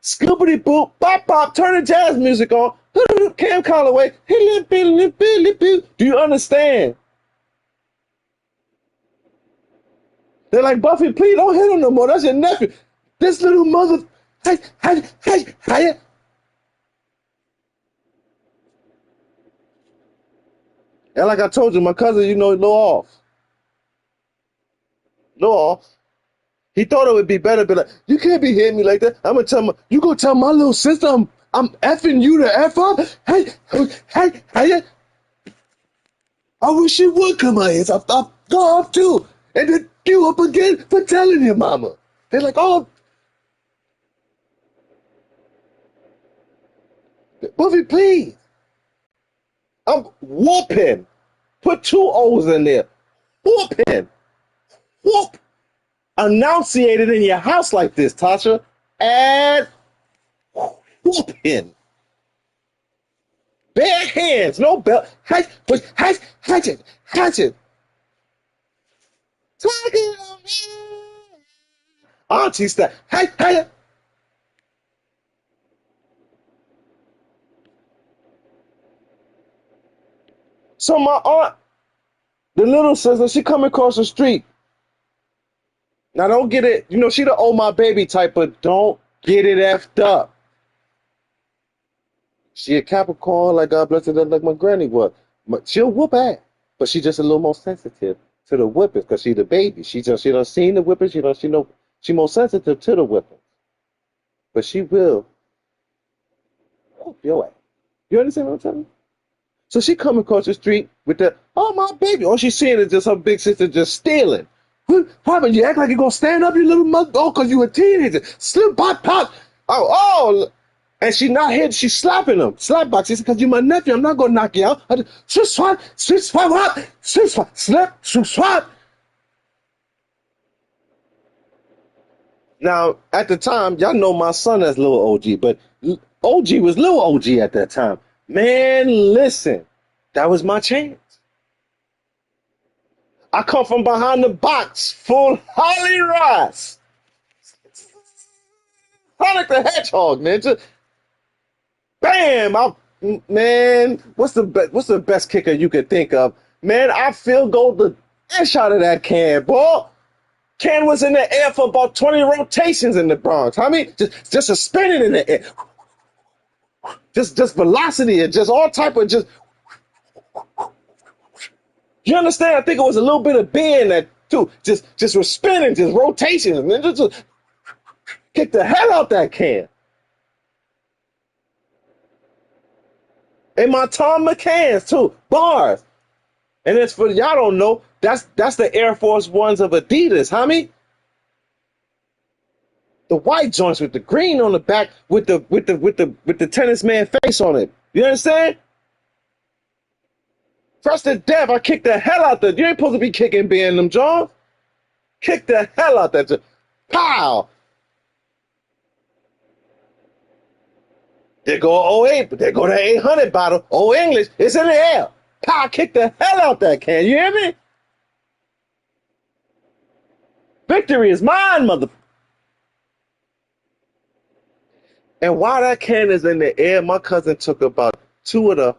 Scoopity boop, bop bop, turn the jazz music on. Cam Calloway. Do you understand? They're like, Buffy, please don't hit him no more. That's your nephew. This little mother. Hey. And like I told you, my cousin, a little off. He thought it would be better, but like, you can't be hitting me like that. You gonna tell my little sister I'm effing you to F up? Hey. I wish you would come out here. I'll go off too. And then you up again for telling your mama. They're like, oh, Buffy, please. I'm whooping. Put 2 O's in there. Whooping. Whoop. Enunciated in your house like this, Tasha. And whooping. Bare hands, no belt. Hatchet. Auntie style. Hey. So my aunt, the little sister, she come across the street. Now don't get it, she the oh my baby type, but don't get it effed up. She a Capricorn, like God bless her, like my granny was. She'll whoop ass, but she just a little more sensitive to the whippings because she the baby. She done seen the whippings. She more sensitive to the whippings, but she will whoop your ass. You understand what I'm telling you? So she come across the street with the oh my baby. All she's seeing is just her big sister just stealing. What happened? You act like you're gonna stand up, you little mother? Oh, cause you a teenager. Slip pop. Oh. And she not hit, she's slapping him. Slap box. She said, because you're my nephew, I'm not going to knock you out. Swap, slap, swap. Now, at the time, y'all know my son as little OG, but OG was little OG at that time. Man, listen, that was my chance. I come from behind the box, full Holly Ross. Sonic the Hedgehog, man. Bam! Man, what's the best kicker you could think of? Man, I field goal the ash out of that can, boy. Can was in the air for about 20 rotations in the Bronx. I mean, just a spinning in the air. Just velocity and just all type of just. You understand? I think it was a little bit of bend that too. Just was spinning, just rotations, and then just kick the hell out that can. And my Tom McCanns too, bars. And it's for y'all don't know, that's the Air Force Ones of Adidas, homie. The white joints with the green on the back with the tennis man face on it. You understand? First to death, I kicked the hell out that. You ain't supposed to be kicking being them Johns. Kick the hell out that. Pow! There go 08, but there go the 800 bottle. Old English, it's in the air. Pow, kick the hell out that can. You hear me? Victory is mine, mother. And while that can is in the air, my cousin took about 2 of the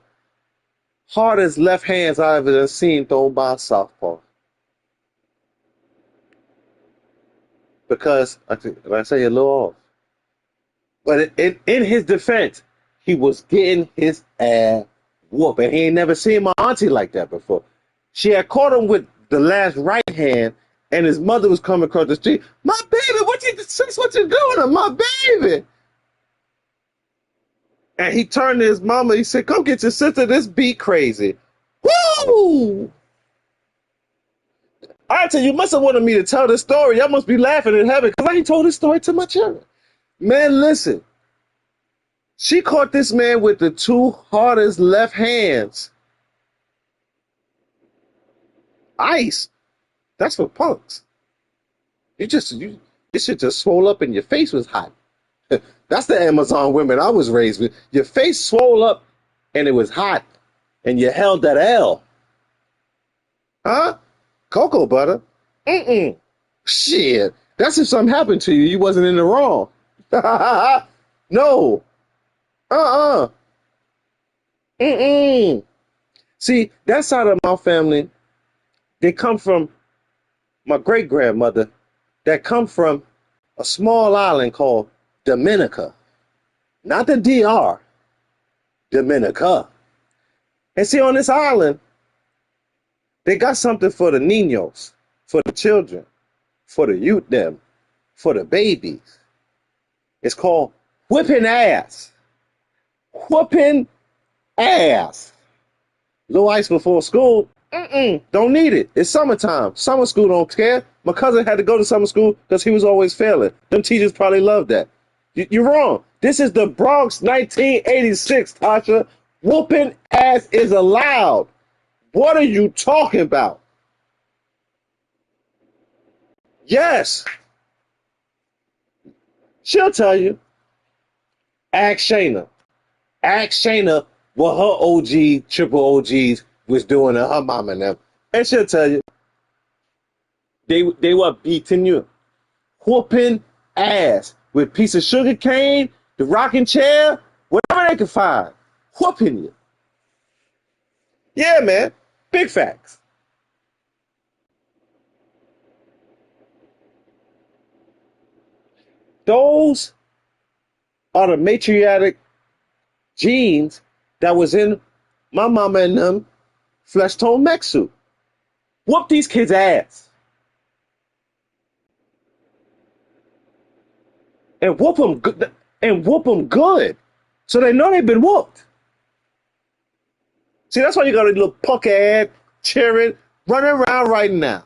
hardest left hands I've ever seen thrown by a southpaw. Because, like I say, a little off. But in his defense, he was getting his ass whooped. And he ain't never seen my auntie like that before. She had caught him with the last right hand, and his mother was coming across the street. My baby, what you doing? My baby. And he turned to his mama. He said, come get your sister. This beat crazy. Woo! I tell you, must have wanted me to tell this story. Y'all must be laughing in heaven because I ain't told this story to my children. Man, listen. She caught this man with the 2 hardest left hands. Ice. That's for punks. You should just swole up and your face was hot. That's the Amazon women I was raised with. Your face swole up and it was hot and you held that L. Huh? Cocoa butter? Shit. That's if something happened to you. You wasn't in the wrong. No. Uh-uh. Mm-mm. See, that side of my family, they come from my great-grandmother that come from a small island called Dominica. Not the DR, Dominica. And see, on this island, they got something for the niños, for the children, for the youth them, for the babies. It's called whipping ass. Whooping ass. Little ice before school. Don't need it. It's summertime. Summer school don't care. My cousin had to go to summer school because he was always failing. Them teachers probably loved that. You're wrong. This is the Bronx 1986, Tasha. Whooping ass is allowed. What are you talking about? Yes. She'll tell you. Ask Shayna. Ask Shayna what her OG, triple OGs was doing to her mom and them. And she'll tell you. They were beating you. Whooping ass. With a piece of sugar cane, the rocking chair, whatever they could find. Whooping you. Yeah, man. Big facts. Those are the matriarchic genes that was in my mama and them flesh tone mech suit. Whoop these kids' ass. And whoop them good. And whoop them good. So they know they've been whooped. See, that's why you got a little punk ass cheering, running around right now.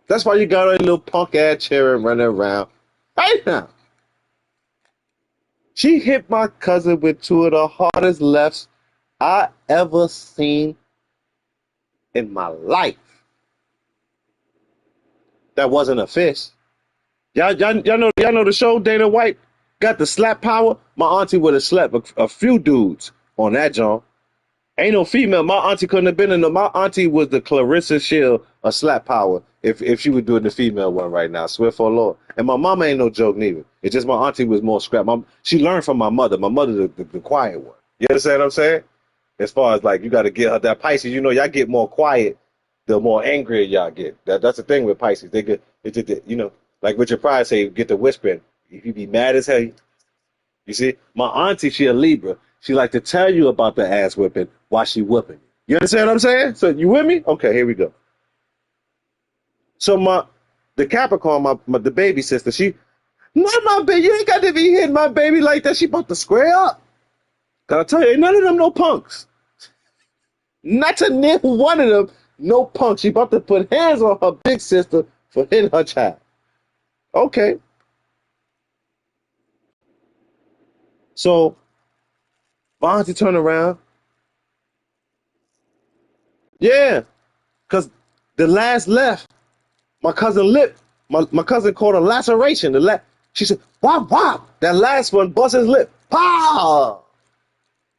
That's why you got a little punk ass cheering running around right now. She hit my cousin with two of the hardest lefts I ever seen in my life. That wasn't a fist. Y'all know the show Dana White got the slap power? My auntie would have slapped a few dudes on that joint. Ain't no female. My auntie couldn't have been in the. My auntie was the Clarissa Shield of slap power. If she was doing the female one right now, swear for Lord. And my mama ain't no joke neither. It's just my auntie was more scrap. She learned from my mother. My mother the quiet one. You understand what I'm saying? As far as like you got to get her that Pisces. You know, y'all get more quiet, the more angrier y'all get. That's the thing with Pisces. They get you know, like Richard Pryor say, get the whispering. If you be mad as hell, you see. My auntie, she a Libra. She like to tell you about the ass whipping while she whooping you. You understand what I'm saying? So you with me? Okay, here we go. So the Capricorn, the baby sister, not my baby. You ain't got to be hitting my baby like that. She about to square up. Cause I tell you, ain't none of them no punks. Not to name one of them no punks. She about to put hands on her big sister for hitting her child. Okay. So my auntie turned around. Yeah, because the last left, my cousin lip. My cousin called a laceration. She said, wop, wop. That last one bust his lip. Pow!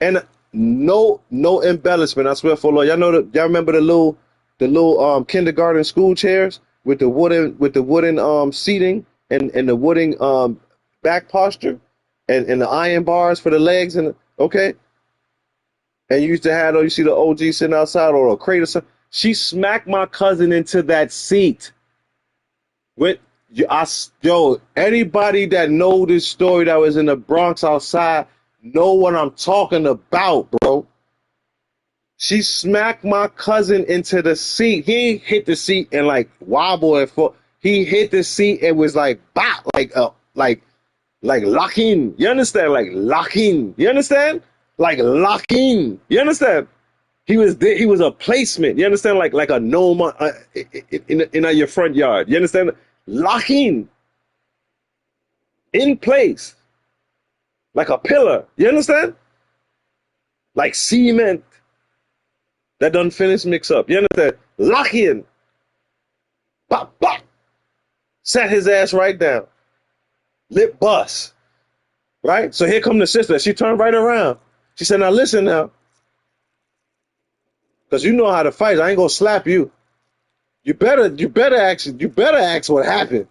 And no embellishment, I swear for Lord. Y'all remember the little kindergarten school chairs with the wooden seating and the wooden back posture and the iron bars for the legs okay? And you used to have, you see the OG sitting outside or a crate or something. She smacked my cousin into that seat. Anybody that know this story that was in the Bronx outside know what I'm talking about, bro. She smacked my cousin into the seat. He ain't hit the seat and like wobble and fall. He hit the seat and was like bop, like locking. You understand? Like locking. You understand? Like locking. You understand? He was a placement. You understand? Like a gnome in your front yard. You understand? Locking in place. Like a pillar. You understand? Like cement that done finish mix up. You understand? Locking. Bop, bop. Sat his ass right down. Lip bust. Right? So here come the sister. She turned right around. She said, now listen now. Because you know how to fight. I ain't going to slap you. You better ask what happened.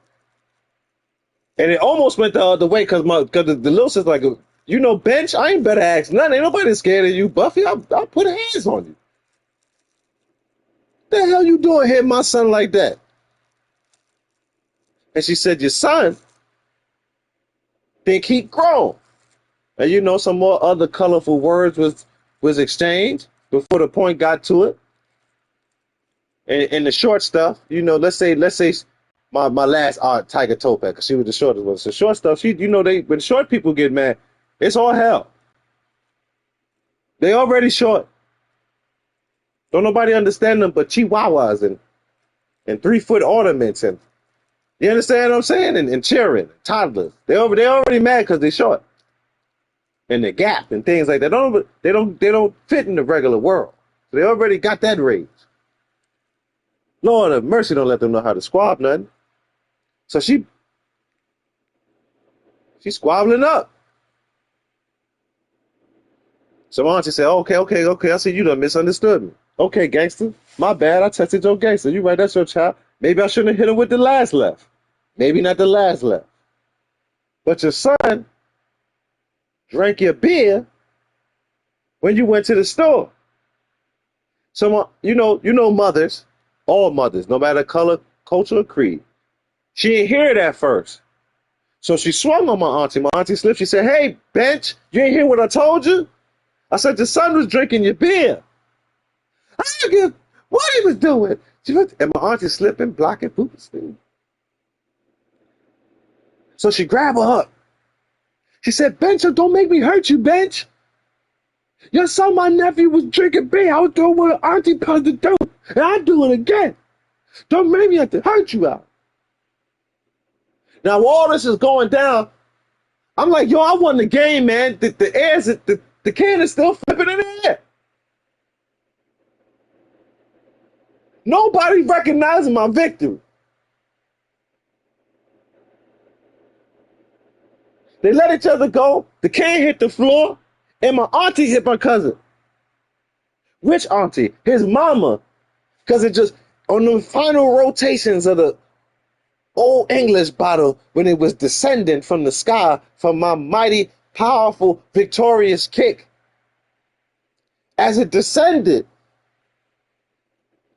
And it almost went the other way because the little sister like, you know, Bench, I ain't better ask nothing. Ain't nobody scared of you, Buffy. I'll put hands on you. The hell you doing hitting my son like that? And she said, your son think he grown. And you know, some more other colorful words was exchanged before the point got to it. And the short stuff, you know, let's say my last Tiger Topaz, because she was the shortest one. So short stuff, when short people get mad, it's all hell. They already short. Don't nobody understand them but chihuahuas and 3-foot ornaments, and you understand what I'm saying? And cheering, toddlers. They already mad because they short. And the gap and things like that. They don't fit in the regular world. So they already got that rage. Lord of mercy, don't let them know how to squab nothing. So she's squabbling up. So auntie said, okay, I see you done misunderstood me. Okay, gangster, my bad, I tested your gangster. You right, that's your child. Maybe I shouldn't have hit him with the last left. Maybe not the last left. But your son drank your beer when you went to the store. So, you know mothers, all mothers, no matter color, culture, or creed. She didn't hear it at first. So she swung on my auntie. My auntie slipped. She said, hey, Bench, you ain't hear what I told you? I said, your son was drinking your beer. I don't give what he was doing. And my auntie slipping, blocking, pooping. So she grabbed her up. She said, Bench, don't make me hurt you, Bench. Your son, my nephew, was drinking beer. I was doing what auntie supposed to do. And I do it again. Don't make me have to hurt you out. Now, all this is going down. I'm like, yo, I won the game, man. The can is still flipping in the air. Nobody recognizing my victory. They let each other go. The can hit the floor, and my auntie hit my cousin. Which auntie? His mama. Because it just, on the final rotations of the Old English bottle, when it was descending from the sky from my mighty, powerful, victorious kick, as it descended,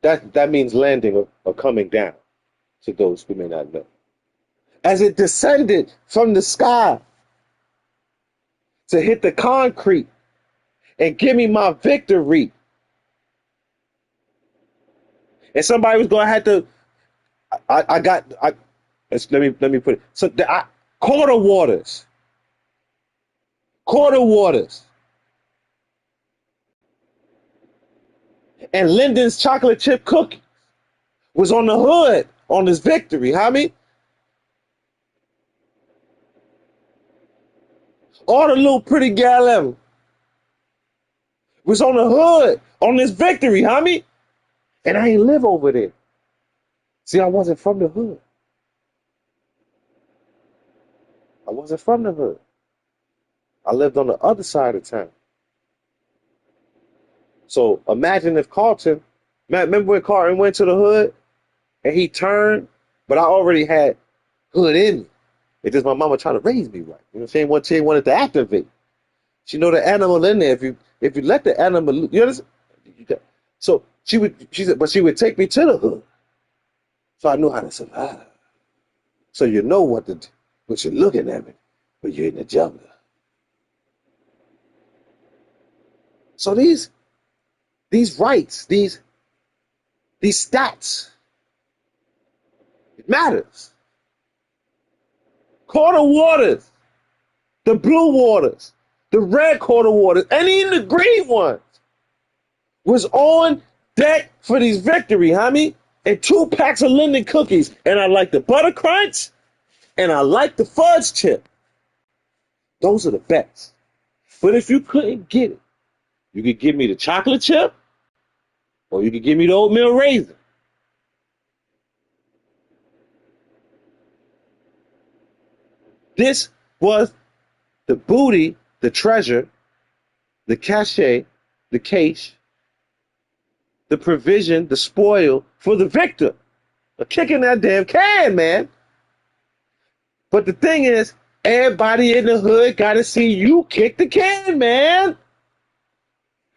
that means landing or coming down, to those who may not know. As it descended from the sky to hit the concrete and give me my victory. And somebody was going to have to, let me put it. So quarter waters. And Linden's chocolate chip cookie was on the hood on this victory. How many? All the little pretty gal ever was on the hood on this victory. How many? And I ain't live over there. See, I wasn't from the hood. I wasn't from the hood. I lived on the other side of town. So imagine if Carlton, remember when Carlton went to the hood and he turned, but I already had hood in me. It's just my mama trying to raise me right. You know what I'm saying? One she wanted to activate. She know the animal in there. If you let the animal, you understand? So she said, but she would take me to the hood. So I knew how to survive. So you know what to do. But you're looking at me, but you're in the jungle. So these rights, these stats, it matters. Quarter waters, the blue waters, the red quarter waters, and even the green ones was on deck for these victory, homie. And 2 packs of Linden cookies. And I like the butter crunch, and I like the fudge chip. Those are the best. But if you couldn't get it, you could give me the chocolate chip, or you could give me the oatmeal raisin. This was the booty, the treasure, the cachet, the cache, the provision, the spoil for the victor. of kicking that damn can, man. But the thing is, everybody in the hood got to see you kick the can, man.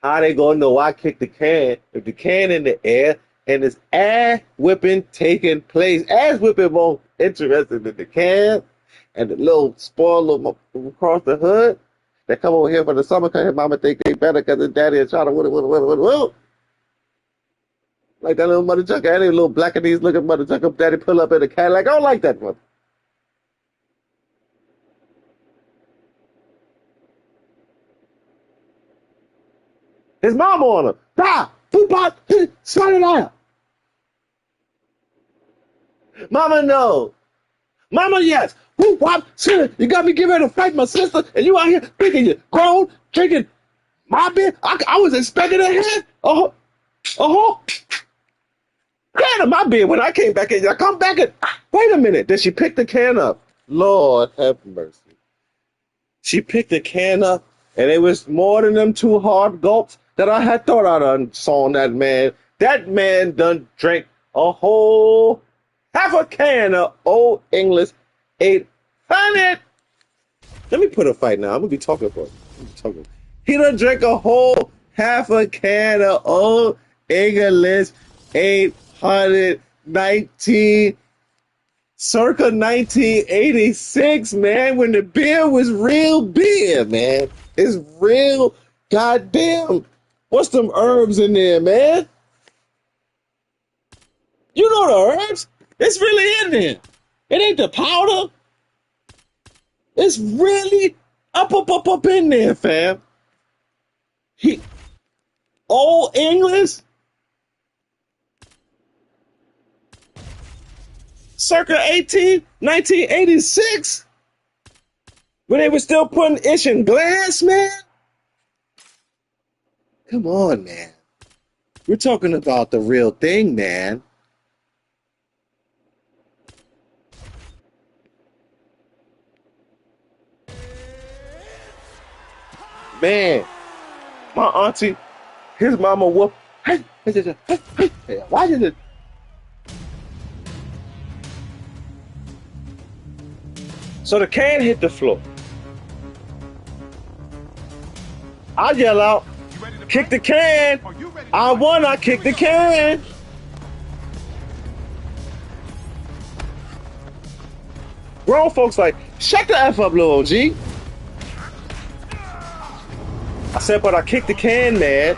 How they gonna know I kicked the can if the can in the air and it's ass whipping taking place? Ass whipping more interested in the can and the little spoiler across the hood that come over here for the summer because his mama think they better because his daddy is trying to win. Like that little mother chucker, that little black and these looking mother chucker daddy pull up in the Cadillac. I don't like that one. His mama on him. Da! Football! Slide it out! Mama, no. Mama, yes. Whoop, wop, shit. You got me getting ready to fight my sister, and you out here thinking you're grown, drinking my beer. I was expecting a hit. Can of my beer when I came back in. I come back and, wait a minute. Then she picked the can up. Lord have mercy. She picked the can up, and it was more than them 2 hard gulps that I had thought I done saw that man. That man done drank a whole half a can of Old English 800. Let me put a fight now. I'm going to be talking for it. He done drank a whole half a can of Old English 819 circa 1986, man, when the beer was real beer, man. It's real goddamn. What's them herbs in there, man? You know the herbs? It's really in there. It ain't the powder. It's really up in there, fam. Old English? Circa 1986? When they were still putting ish in glass, man? Come on, man. We're talking about the real thing, man. Man, my auntie, his mama whooped. Hey, why did it? So the can hit the floor. I yell out, kick the can. I won, I kicked the can. Grown folks like, shut the F up, little OG. I said, but I kicked the can, man.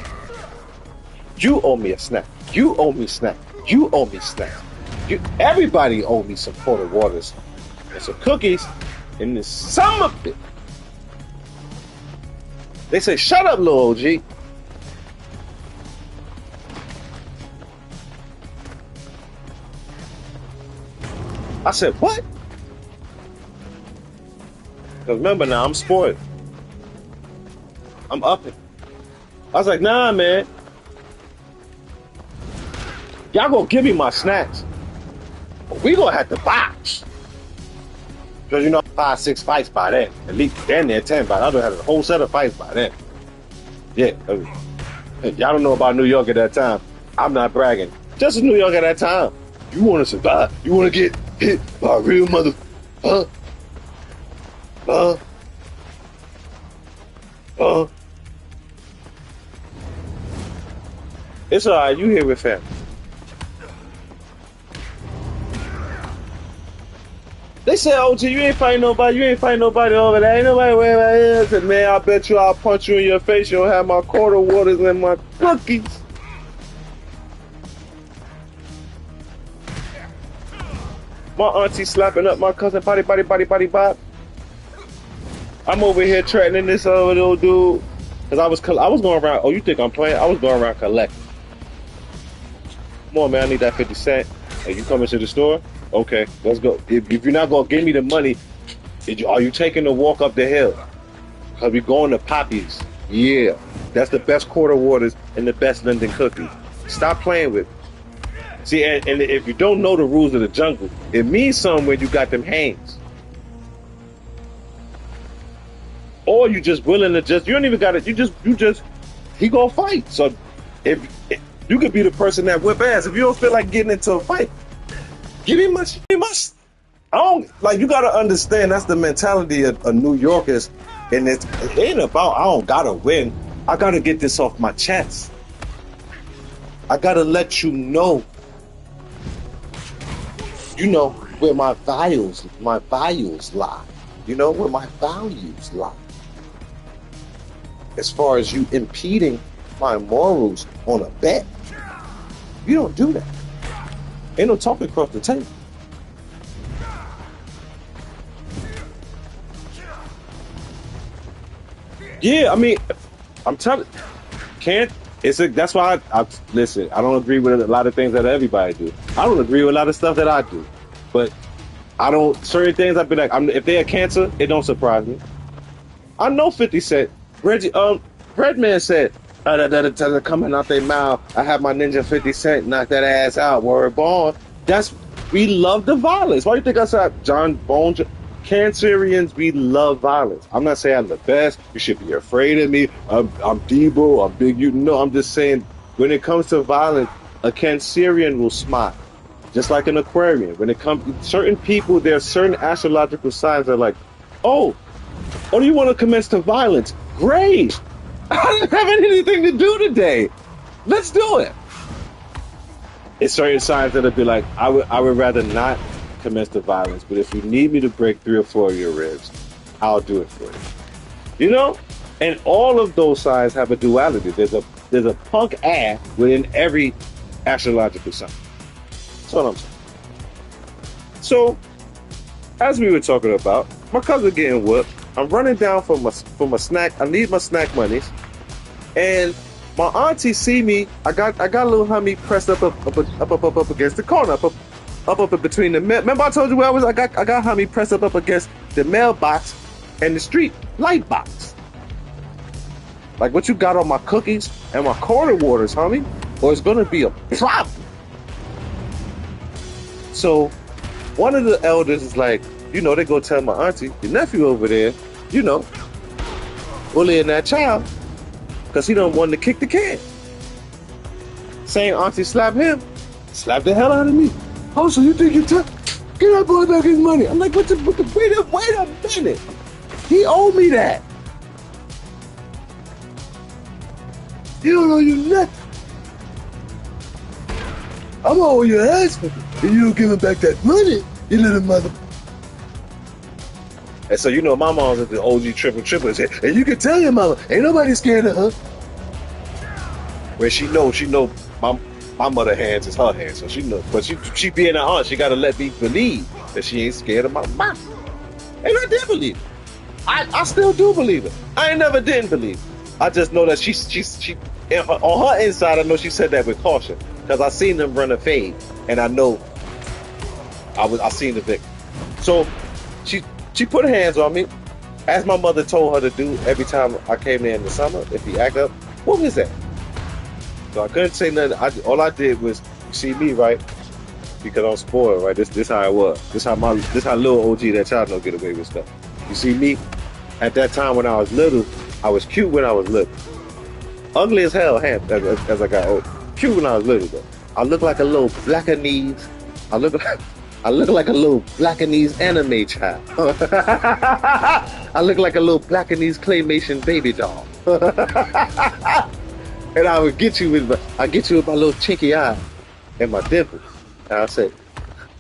You owe me a snack. You owe me snack. You owe me snack. Everybody owe me some porter waters and some cookies in this summer bit. They say, shut up, little OG. I said, what? Because remember now, I'm spoiled. I'm upping. I was like, nah, man. Y'all gonna give me my snacks. But we gonna have to box. Because, 5, 6 fights by then. At least then there 10 fights. I done had a whole set of fights by then. Yeah. Y'all don't know about New York at that time. I'm not bragging. Just as New York at that time. You want to survive? You want to get hit by a real mother? It's alright. You here with him. They said, OG, you ain't fighting nobody. You ain't fighting nobody over there. Ain't nobody way over here. I said, man, I bet you I'll punch you in your face. You'll have my quarter waters and my cookies. My auntie slapping up my cousin, body, bop. I'm over here threatening this other little dude. Because I was going around, oh, you think I'm playing? I was going around collecting. Come on, man, I need that 50 cents. Hey, you coming to the store? Okay, let's go. If you're not going to give me the money, are you taking a walk up the hill? Because we're going to Poppy's. Yeah, that's the best quarter waters and the best London cookies. Stop playing with me. See, and if you don't know the rules of the jungle, it means something when you got them hands. Or you just willing to you don't even got it. He gonna fight. So if you could be the person that whip ass. If you don't feel like getting into a fight, Give me much. I don't like. You gotta understand that's the mentality of New Yorkers, and it ain't about I don't gotta win. I gotta get this off my chest. I gotta let you know. You know where my values lie. You know where my values lie. As far as you impeding my morals on a bet, you don't do that. Ain't no talking across the table. Yeah, I mean, I'm telling. That's why I listen. I don't agree with a lot of things that everybody do. I don't agree with a lot of stuff that I do, but I don't certain things. I've been like, if they're cancer, it don't surprise me. I know 50 Cent. Redman said, coming out their mouth. I have my ninja 50 Cent knock that ass out. Word born. We love the violence. Why do you think I said John Bones? Cancerians, we love violence. I'm not saying I'm the best. You should be afraid of me. I'm Debo. I'm big. I'm just saying when it comes to violence, a Cancerian will smile. Just like an Aquarian. When it comes certain people, there are certain astrological signs that are like, oh, do you want to commence to violence? Great. I didn't have anything to do today. Let's do it. It's certain signs that'll be like, I would rather not commence to violence, but if you need me to break 3 or 4 of your ribs, I'll do it for you. You know? And all of those signs have a duality. There's a punk ass within every astrological sign. That's what I'm saying. So, as we were talking about, my cousin getting whooped. I'm running down for my snack. I need my snack monies. And my auntie see me. I got a little hummy pressed up against the corner, up between the remember I told you where I was? I got homie pressed up against the mailbox and the street light box. Like what you got on my cookies and my quarter waters, homie, or it's gonna be a problem. So one of the elders is like, they go tell my auntie, your nephew over there, bullying that child because he don't want to kick the can. Same auntie slap him, slap the hell out of me. Oh, so you think you took? Get that boy back his money. I'm like, wait a minute. He owed me that. You don't know you nothing. I'm gonna owe your ass for it. And you don't give him back that money, you little mother. And so my mom's at the OG triple and said, and you can tell your mama, ain't nobody scared of her. Where she know my mother hands is her hands, so she knows. But she being her aunt, she gotta let me believe that she ain't scared of my mom. And I did believe it. I still do believe it. I ain't never didn't believe it. I just know that she on her inside, I know she said that with caution. Because I seen them run a fade, and I know I seen the victim. So she put her hands on me, as my mother told her to do every time I came there in the summer. If he act up, what was that? So I couldn't say nothing. All I did was, you see me, right? Because I'm spoiled, right? This how it was. This how little OG that child don't get away with stuff. You see me, at that time when I was little, I was cute when I was little. Ugly as hell as I got old. Cute when I was little though. I look like a little Blackanese. I look like a little Blackanese anime child. I look like a little Blackanese claymation baby doll. And I would get you with my little chinky eye and my dimples. And I said,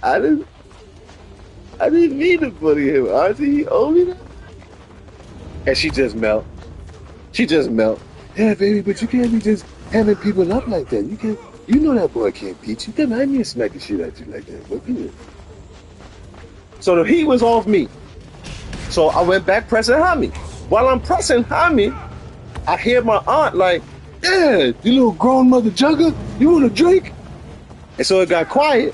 I didn't mean to bully him, Auntie. He owed me that. And she just melt. Yeah, baby, but you can't be just having people up like that. You can't. You know that boy can't beat you. Come on, I ain't smacking shit at you like that. But good. So the heat was off me. So I went back pressing Hami. While I'm pressing Hami, I hear my aunt like, yeah, you little grown mother jugger, you want a drink? And so it got quiet.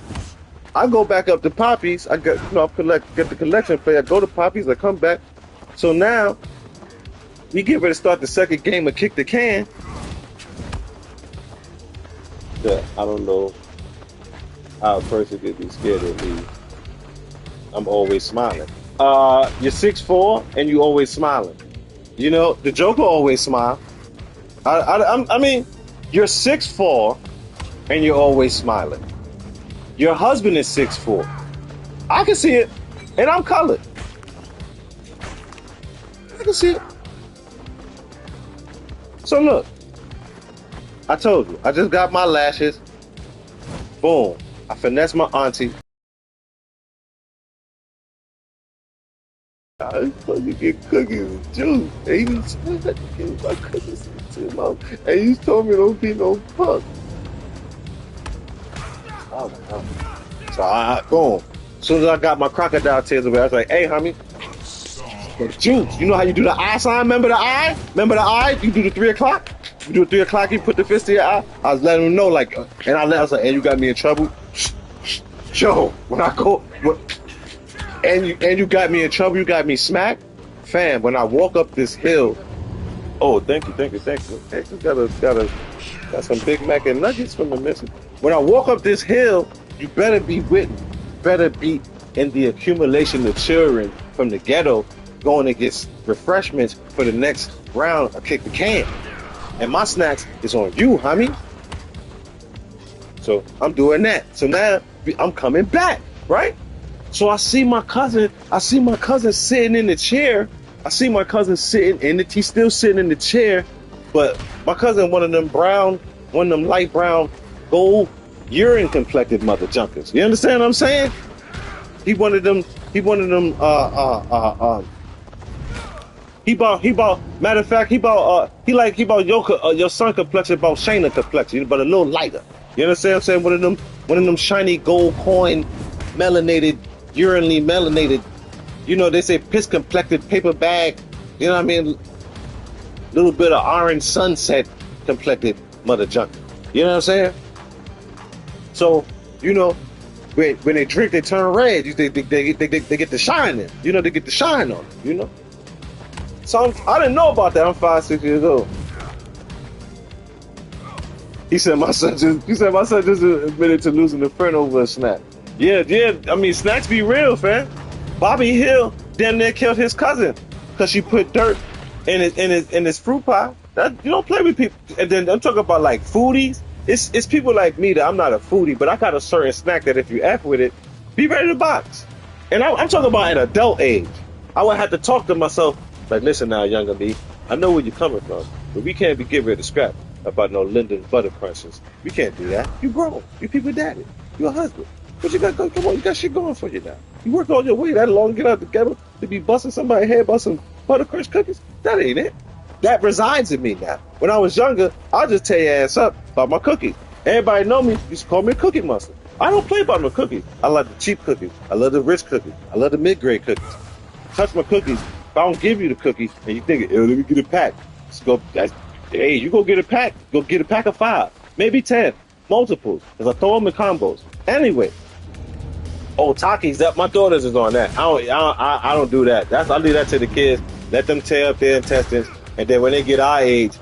I go back up to Poppy's. I got, get the collection plate. I go to Poppy's. I come back. So now we get ready to start the second game of Kick the Can. Yeah, I don't know how a person could be scared of me. I'm always smiling. You're 6'4" and you always smiling. The Joker always smile. I mean, you're 6'4" and you're always smiling. Your husband is 6'4". I can see it, and I'm colored. I can see it. So look, I told you, I just got my lashes. Boom. I finessed my auntie. I fucking get cookies and juice. And you said to give my cookies to your mom. And you told me don't be no punk. Oh, no. So boom. As soon as I got my crocodile tears away, I was like, hey, homie, the juice. You know how you do the eye sign? Remember the eye? Remember the eye? You do the 3 o'clock? You do the 3 o'clock, you put the fist in your eye? I was letting him know, like, and I was like, and you got me in trouble? Yo, when I go, and you got me in trouble, you got me smacked? Fam, when I walk up this hill, oh, thank you. Got some Big Mac and nuggets from the mission. When I walk up this hill, you better be in the accumulation of children from the ghetto going to get refreshments for the next round. I kick the can. And my snacks is on you, homie. So I'm doing that. So now I'm coming back, right? So I see my cousin sitting in the chair. He's still sitting in the chair, but my cousin, one of them light brown, gold, urine complected mother junkers. You understand what I'm saying? He bought your son complexion, about Shayna complexion, but a little lighter. You understand what I'm saying? One of them shiny gold coin, melanated, urinely melanated, you know, they say piss complected paper bag, you know what I mean? Little bit of orange sunset complected mother junk. You know what I'm saying? So, you know, when they drink, they turn red. They get the shine in. You know, they get the shine on them, you know? So I didn't know about that. I'm 5-6 years old. He said my son just admitted to losing a friend over a snack. Yeah. I mean, snacks be real, fam. Bobby Hill damn near killed his cousin because she put dirt in his fruit pie. You don't play with people. And then I'm talking about like foodies. It's people like me that I'm not a foodie, but I got a certain snack that if you F with it, be ready to box. And I'm talking about at adult age. I would have to talk to myself like, listen now, younger me, I know where you're coming from, but we can't be getting ready to scrap about no Linden's butter crunches. We can't do that. You grown. You people daddy. You a husband. But you got, come on, you got shit going for you now. You worked all your way that long to get out the ghetto to be busting somebody's head about some butter crunch cookies? That ain't it. That resides in me now. When I was younger, I'll just tear your ass up about my cookies. Everybody know me, used to call me a cookie monster. I don't play about my cookies. I like the cheap cookies. I love the rich cookies. I love the mid-grade cookies. Touch my cookies. If I don't give you the cookie and you think, let me get a pack. Hey, you go get a pack. Go get a pack of 5, maybe 10, multiples. Because I throw them in combos. Anyway. Oh, Takis, that my daughters is on that. I don't do that. I leave that to the kids. Let them tear up their intestines, and then when they get our age,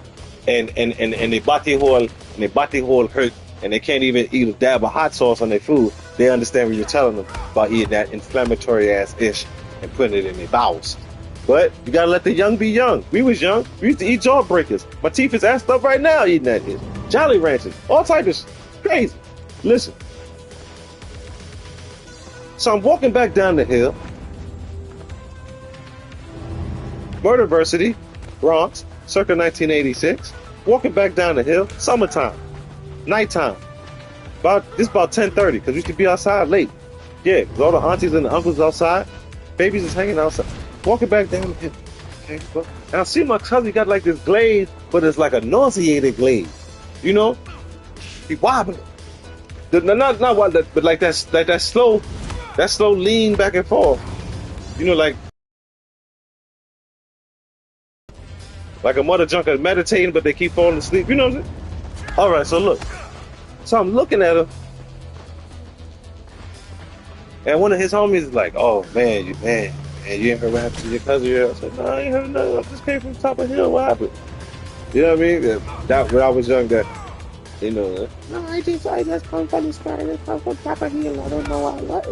and they body hole hurt, and they can't even eat a dab of hot sauce on their food, they understand what you're telling them about eating that inflammatory ass ish and putting it in their bowels. But you gotta let the young be young. We was young. We used to eat jawbreakers. My teeth is assed up right now eating that ish. Jolly Ranchers, all types of shit. Crazy. Listen. So I'm walking back down the hill. Murderversity, Bronx, circa 1986. Walking back down the hill, summertime, nighttime. It's about 10:30 because we used to be outside late. Yeah, because all the aunties and the uncles outside, babies is hanging outside. Walking back down the hill. Okay, and I see my cousin got like this glaze, but it's like a nauseated glaze. You know, he wobbling. Not wobbling, but like that slow. That slow lean back and forth, you know, like a mother junker meditating, but they keep falling asleep. You know what I'm saying? All right, so look. So I'm looking at her, and one of his homies is like, "Oh man, you ain't heard what happened to your cousin?" I said, "No, I ain't heard nothing. I just came from the top of the hill. What happened?" You know what I mean? That when I was young, that. You know, no, I just come from the sky. I come from top of hill. I don't know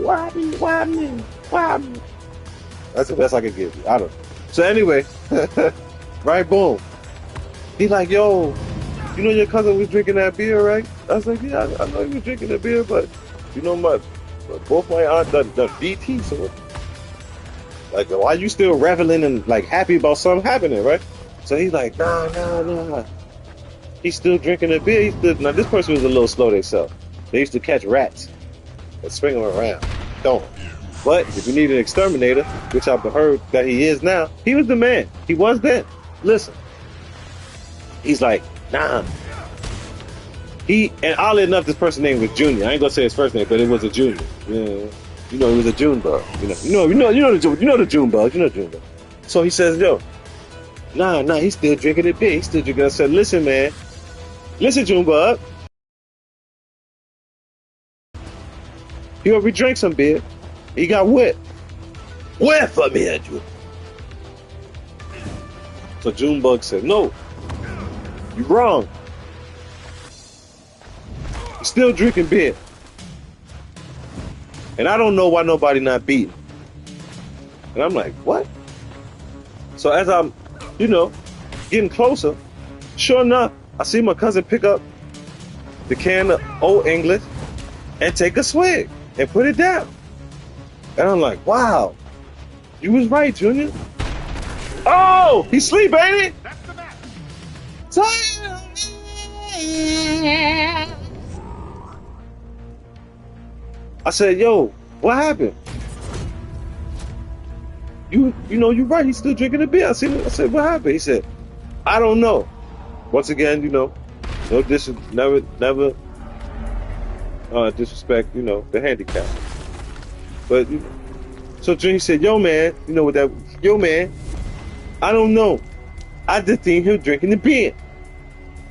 what happened. That's the best I could give you. I don't know. So anyway, right, boom. He's like, yo, you know your cousin was drinking that beer, right? I was like, yeah, I know he was drinking the beer, but You know both my aunt done DT, so what? Like, why you still reveling and like happy about something happening, right? So he's like, nah. He's still drinking a beer. Now this person was a little slow themselves. They used to catch rats and swing them around. Don't. But if you need an exterminator, which I've heard that he is now, he was the man. He was then. Listen. He's like, nah. And oddly enough, this person's name was Junior. I ain't gonna say his first name, but it was a Junior. Yeah. You know, he was a June bug. You know the June bug. You know June bug. So he says, yo, nah, he's still drinking a beer. He's still drinking. I said, listen, man. Listen, June bug. He already drank some beer. He got whipped. Where from here, June? So Junebug said, no, you're wrong. He's still drinking beer. And I don't know why nobody not beating. And I'm like, what? So as I'm, getting closer, sure enough, I see my cousin pick up the can of Old English and take a swig and put it down. And I'm like, wow, you was right, Junior. Oh, he sleep, ain't he? That's the match. I said, yo, what happened? You right. He's still drinking the beer. I said, what happened? He said, I don't know. Once again, no never disrespect, the handicap. But so Junior said, yo man, I don't know. I just seen him drinking the beer.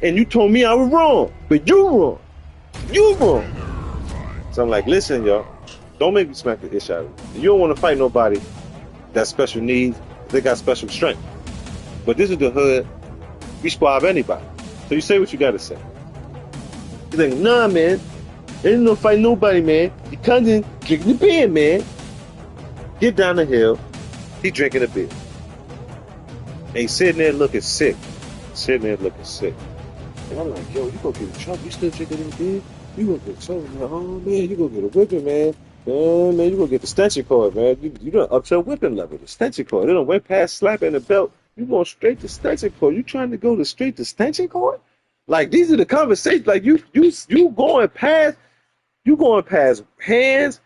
And you told me I was wrong. But you wrong. You wrong. So I'm like, listen, y'all, don't make me smack the ish out of you. You don't want to fight nobody that's special needs. They got special strength. But this is the hood. We squab anybody. So you say what you got to say. He's like, nah, man. Ain't no fight nobody, man. He comes in drinking the beer, man. Get down the hill. He drinking a beer. And he's sitting there looking sick. And I'm like, yo, you gonna get in trouble. You still drinking that beer? You gonna get in trouble, man. Oh, man, you gonna get a whipping, man. Man, you gonna get the extension cord, man. You done up your whipping level. The extension cord. They done went past slapping the belt. You going straight to extension cord. You trying to go to straight to extension cord? Like, these are the conversations. Like, you going past hands,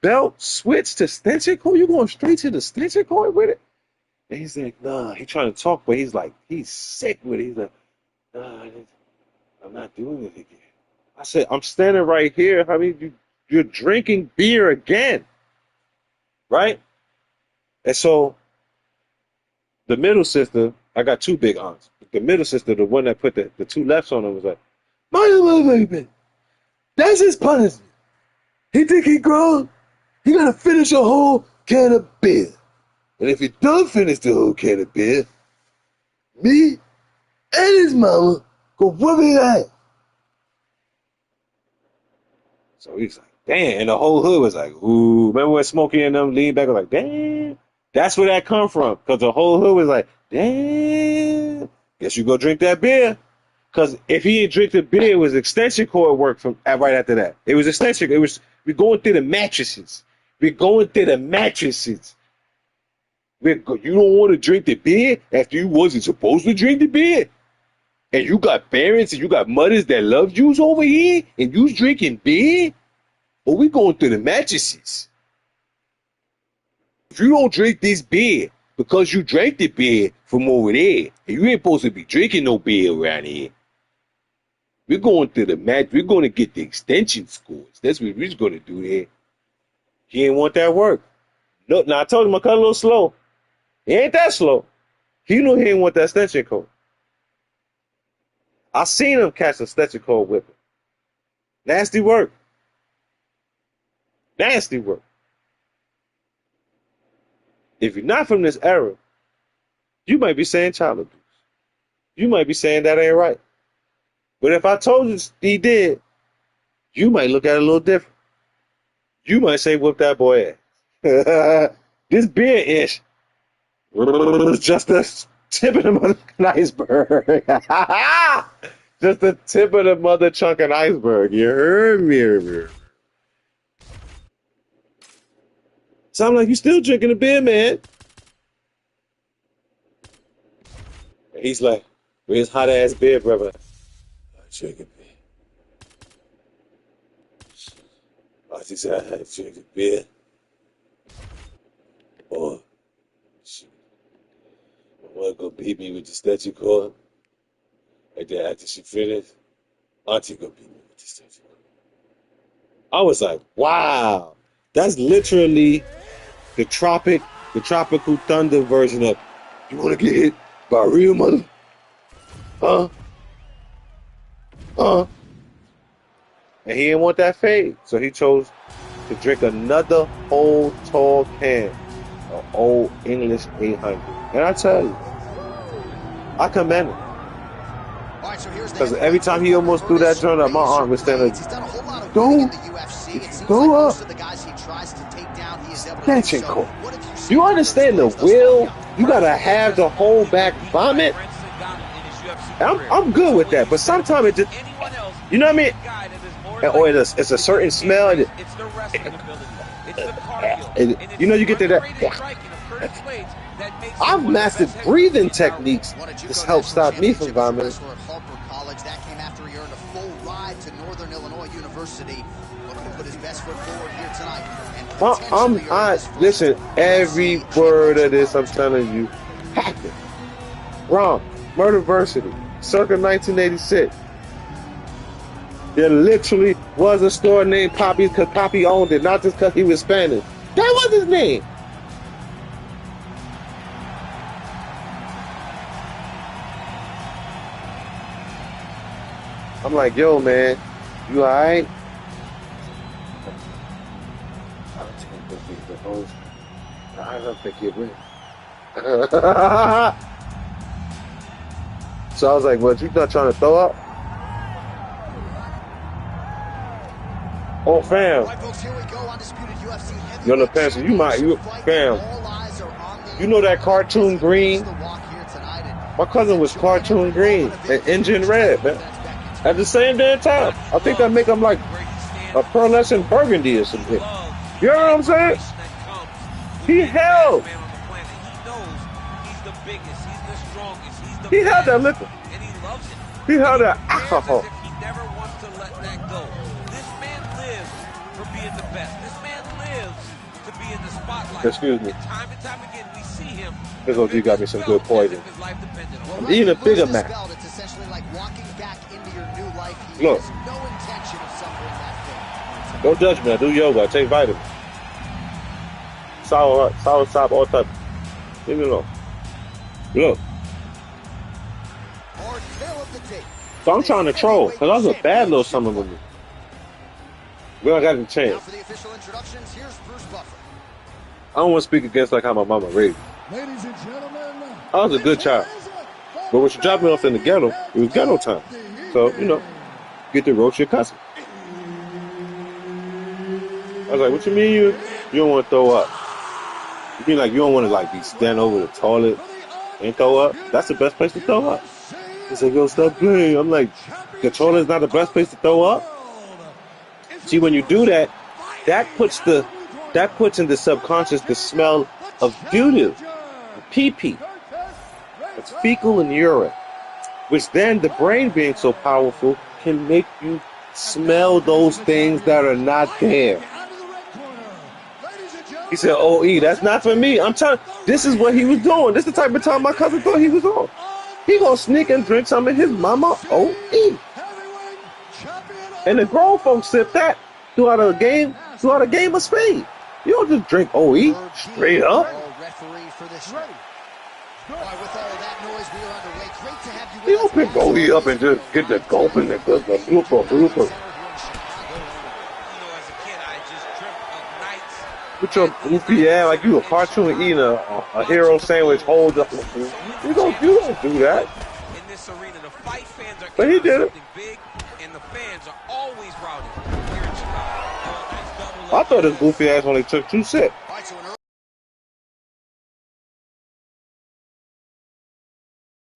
belt, switch to extension cord? You going straight to the extension cord with it? And he's like, nah, he trying to talk, but he's sick with it. He's like, nah, I'm not doing it again. I said, I'm standing right here. I mean, you're drinking beer again, right? And so the middle sister, I got two big aunts. The middle sister, the one that put the two lefts on her, was like, my baby, that's his punishment. He think he grown, he gotta finish a whole can of beer. And if he don't finish the whole can of beer, me and his mama go whoop his ass. So he's like, damn. And the whole hood was like, ooh. Remember when Smokey and them leaned back and was like, damn. That's where that come from. Because the whole hood was like, damn. Guess you go drink that beer. Because if he didn't drink the beer, it was extension cord work from right after that. It was extension. We're going through the mattresses. You don't want to drink the beer after you wasn't supposed to drink the beer. And you got parents and you got mothers that love yous over here and you's drinking beer? Or we going through the mattresses? If you don't drink this beer because you drank the beer from over there and you ain't supposed to be drinking no beer around here, we're going through the match. We're going to get the extension scores. That's what we're going to do there. He ain't want that work. No, now I told him I cut a little slow. He ain't that slow. He knew he didn't want that extension cord. I seen him catch a extension cord whipping. Nasty work. If you're not from this era, you might be saying child abuse. You might be saying that ain't right. But if I told you he did, you might look at it a little different. You might say, whoop that boy ass. This beer ish just the tip of the mother iceberg. Just the tip of the mother chunking iceberg. You heard me. So I'm like, you still drinking a beer, man? And he's like, where's hot ass beer, brother? I drink a beer. He said, I drink a beer. Or she wanna go beat me with the statue cord. And then after she finished, Auntie go beat me with the statue cord. I was like, wow, that's literally the tropical thunder version of you wanna get hit by a real mother? Huh? Huh? And he didn't want that fade. So he chose to drink another whole tall can of old English 800. And I tell you, I commend him. Because every time he almost threw that joint up, my arm was standing. Go up. That ain't cool. You understand the will? You gotta have the whole back vomit. I'm good with that, but sometimes it just, you know what I mean? Or it's a certain smell. You know, you get to that. I've mastered breathing techniques to help stop me from vomiting. That came after he earned a full ride to Northern Illinois University. Looking to put his best foot forward here tonight. Listen, every word of this, I'm telling you, happened. Wrong. Murderversity. Circa 1986. There literally was a store named Poppy's because Poppy owned it, not just because he was Spanish. That was his name. I'm like, yo, man, you alright? I don't think it will. So I was like, what, you not trying to throw up? Oh, fam. Yo, the Panther, fam. You know that cartoon green? My cousin was cartoon green and engine red, man. At the same damn time. I think that make him like a pearlescent burgundy or something. You know what I'm saying? He held. He held that liquor. He held that alcohol. He never wants to let that go. This man lives for being the best. This man lives to be in the spotlight. Excuse me. Time and time again, we see him. This OG got me some good poison. I'm eating a bigger Mac. Look. Don't judge me. I do yoga. I take vitamins. Sour sop, all type. Leave me alone. Look. So I'm trying to troll, because I was a bad little summer with me. Well, I got the chance. I don't want to speak against like how my mama raised me. I was a good child. But when she dropped me off in the ghetto, it was ghetto time. So, you know, get to roast your cousin. I was like, what you mean you don't want to throw up? You mean like you don't want to like be stand over the toilet and throw up? That's the best place to throw up. He said, yo, stop playing. I'm like, the toilet is not the best place to throw up? See, when you do that, that puts in the subconscious the smell of doo-doo, pee-pee. It's fecal and urine, which then the brain being so powerful can make you smell those things that are not there. He said, OE, that's not for me. I'm telling you, this is what he was doing. This is the type of time my cousin thought he was on. He gonna sneak and drink some of his mama OE. And the grown folks sip that throughout a game of spades. You don't just drink OE straight up. You don't pick OE up and just get the gulping and just the blooper. Put your goofy ass like you a cartoon eating a hero sandwich. Hold up. You don't do that. In this arena, the fight fans are but he did it. Big, and the fans are always routed here in Chicago. I thought this goofy ass only took 2 sips.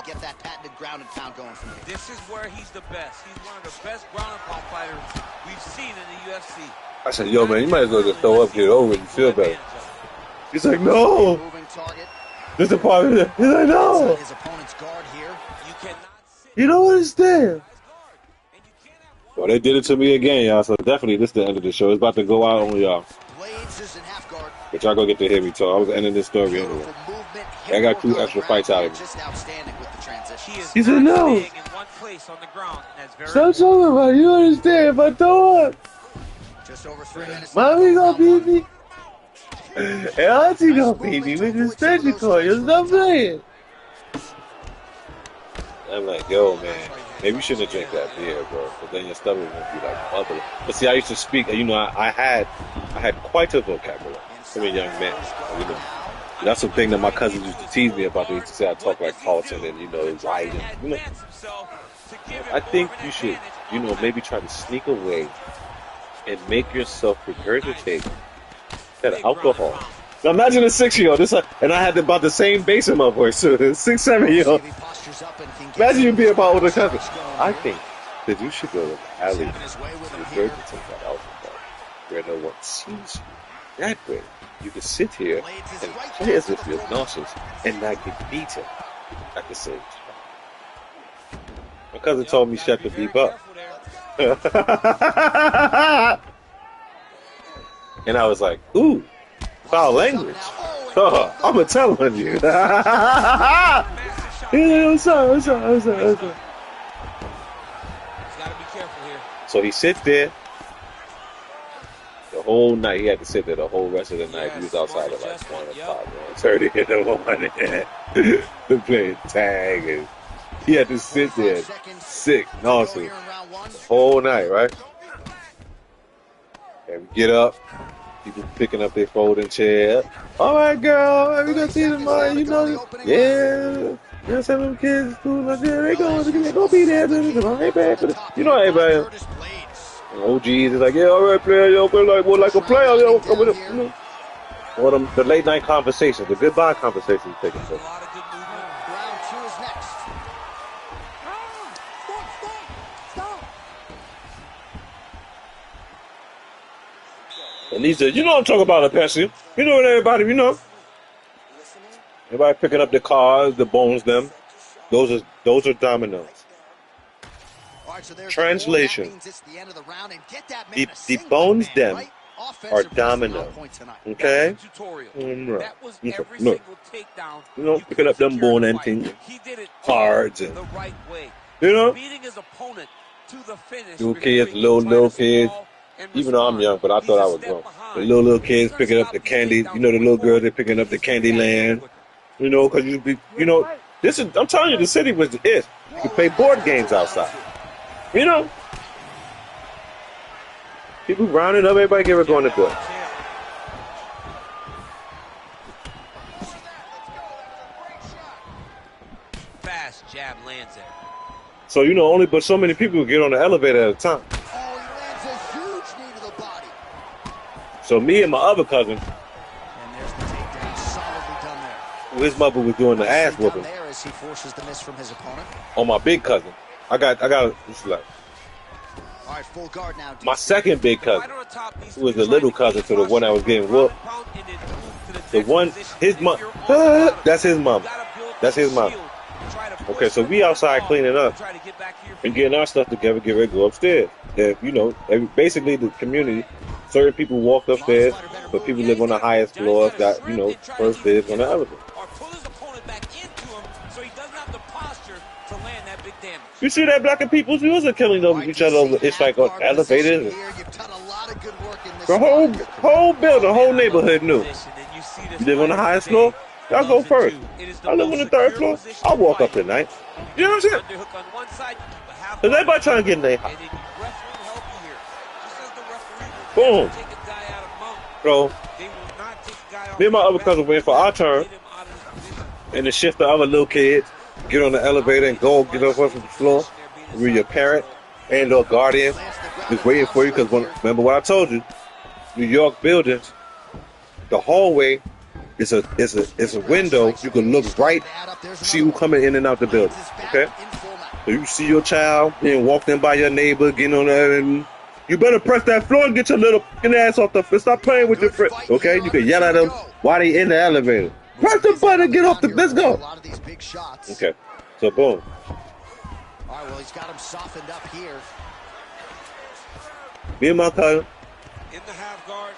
Get that patented ground and pound going from here. This is where he's the best. He's one of the best ground and pound fighters we've seen in the UFC. I said, yo, man, you might as well just throw up, get over it, and feel better. He's like, no. Moving target. This is the part of it. He's like, no. His opponent's guard here. You cannot sit You don't understand. guy's guard. And you can't have Well, they did it to me again, y'all. So definitely, this is the end of the show. It's about to go out on y'all. Blades is in half guard. But y'all gonna get to hear me talk. I was ending this story anyway. Beautiful movement. I got 2 Hit work on extra the fights ground out of here, me. Just outstanding with the transition. He is He said not no. staying in one place on the ground. And that's very Stop talking about it. You understand? If I throw up, Just over 3 minutes. mommy left. gonna beat me. And auntie gonna beat me with the stretcher cord. You stop playing. I'm like, yo, man, maybe you shouldn't have drank that beer, bro. But then your stomach won't be like bubbling. But see, I used to speak. You know, I had quite a vocabulary from a young man. You know, that's the thing that my cousins used to tease me about. They used to say I talk like Paulson and, you know, white. And, you know, I think you should, you know, maybe try to sneak away and make yourself regurgitate that alcohol. Now imagine a 6-year-old. And I had about the same bass in my voice. So 6, 7-year-old. Imagine you be about older cousins. I think that you should go to the alley and regurgitate that alcohol where no one sees you. That way, you can sit here and play as if you're nauseous and not get beaten at the same time. My cousin told me shut the beep up. And I was like, ooh, foul language. Oh, I'm going to tell on you. I'm sorry. He's got to be careful here. So he sits there the whole night. He had to sit there the whole rest of the night. He was outside at like 1 o'clock, 1:30 in the morning. To play tag. And he had to sit there sick, nauseous, the whole night, right? And we get up. People picking up their folding chair. All right, girl, we gonna see tomorrow. You know, yeah. You know, some of them kids, school, like, yeah, they gonna be there. Hey, baby, you know, everybody. And OGs is like, yeah, all right, player, yo, play like, well, like a player, yo, come with it, you know. Or the late night conversations, the goodbye conversations taking place. Round 2 is next. And he said, you know what I'm talking about, Pepsi. You know what everybody, you know. Everybody picking up the cars, the bones, them. Those are dominoes. Right, so Translation. The bones, them, are dominoes. Okay? That was every Look. single takedown. You know, picking up them bone and things. He did it Cards and, the right way. you know. Beating his opponent to the finish. Little kids, little kids. Even though I'm young, but I thought I was grown. The little kids picking up the candy. You know, the little girls, they're picking up the candy land. You know, because I'm telling you, the city was the it. You could play board games outside. You know, people rounding up, everybody get going to good. Fast jab lands it. So, you know, but so many people get on the elevator at a time. Oh, he lands a huge knee to the body. So me and my other cousin, And there's the takedown, solidly done there. his mother was doing the ass whooping There as he forces the miss from his opponent. on my big cousin. I got, this is like, All right, full guard now. my second big cousin, who was the little cousin to the one that was getting whooped. The one, his mom, that's his mom. That's his mom. Okay, so we outside cleaning up and getting our stuff together, get ready to go upstairs. And, you know, basically the community, certain people walk upstairs, but people live on the highest floors, got, you know, first dibs on the elevator. You see that black people, we wasn't killing over each other over, it's like on elevators. The whole building, the whole neighborhood knew. You live on the highest floor? Y'all go first. I live on the 3rd floor. I'll walk up tonight. You know what I'm saying? Because everybody trying to get in their house. Boom. So, me and my other cousin went for our turn. And to shift the other little kids, get on the elevator and go get up from the floor. Where your parent and or guardian is waiting for you. Because remember what I told you, New York buildings, the hallway is a window. You can look right, see who coming in and out the building. Okay? So you see your child being walked in by your neighbor, getting on there, and you better press that floor and get your ass off the floor. Stop playing with your friend. Okay? You can yell at them. Why they in the elevator? Press the button, get off the. Let's go. A lot of these big shots. Okay, so boom. All right, well, he's got him softened up here. Me and my cousin. In the half guard.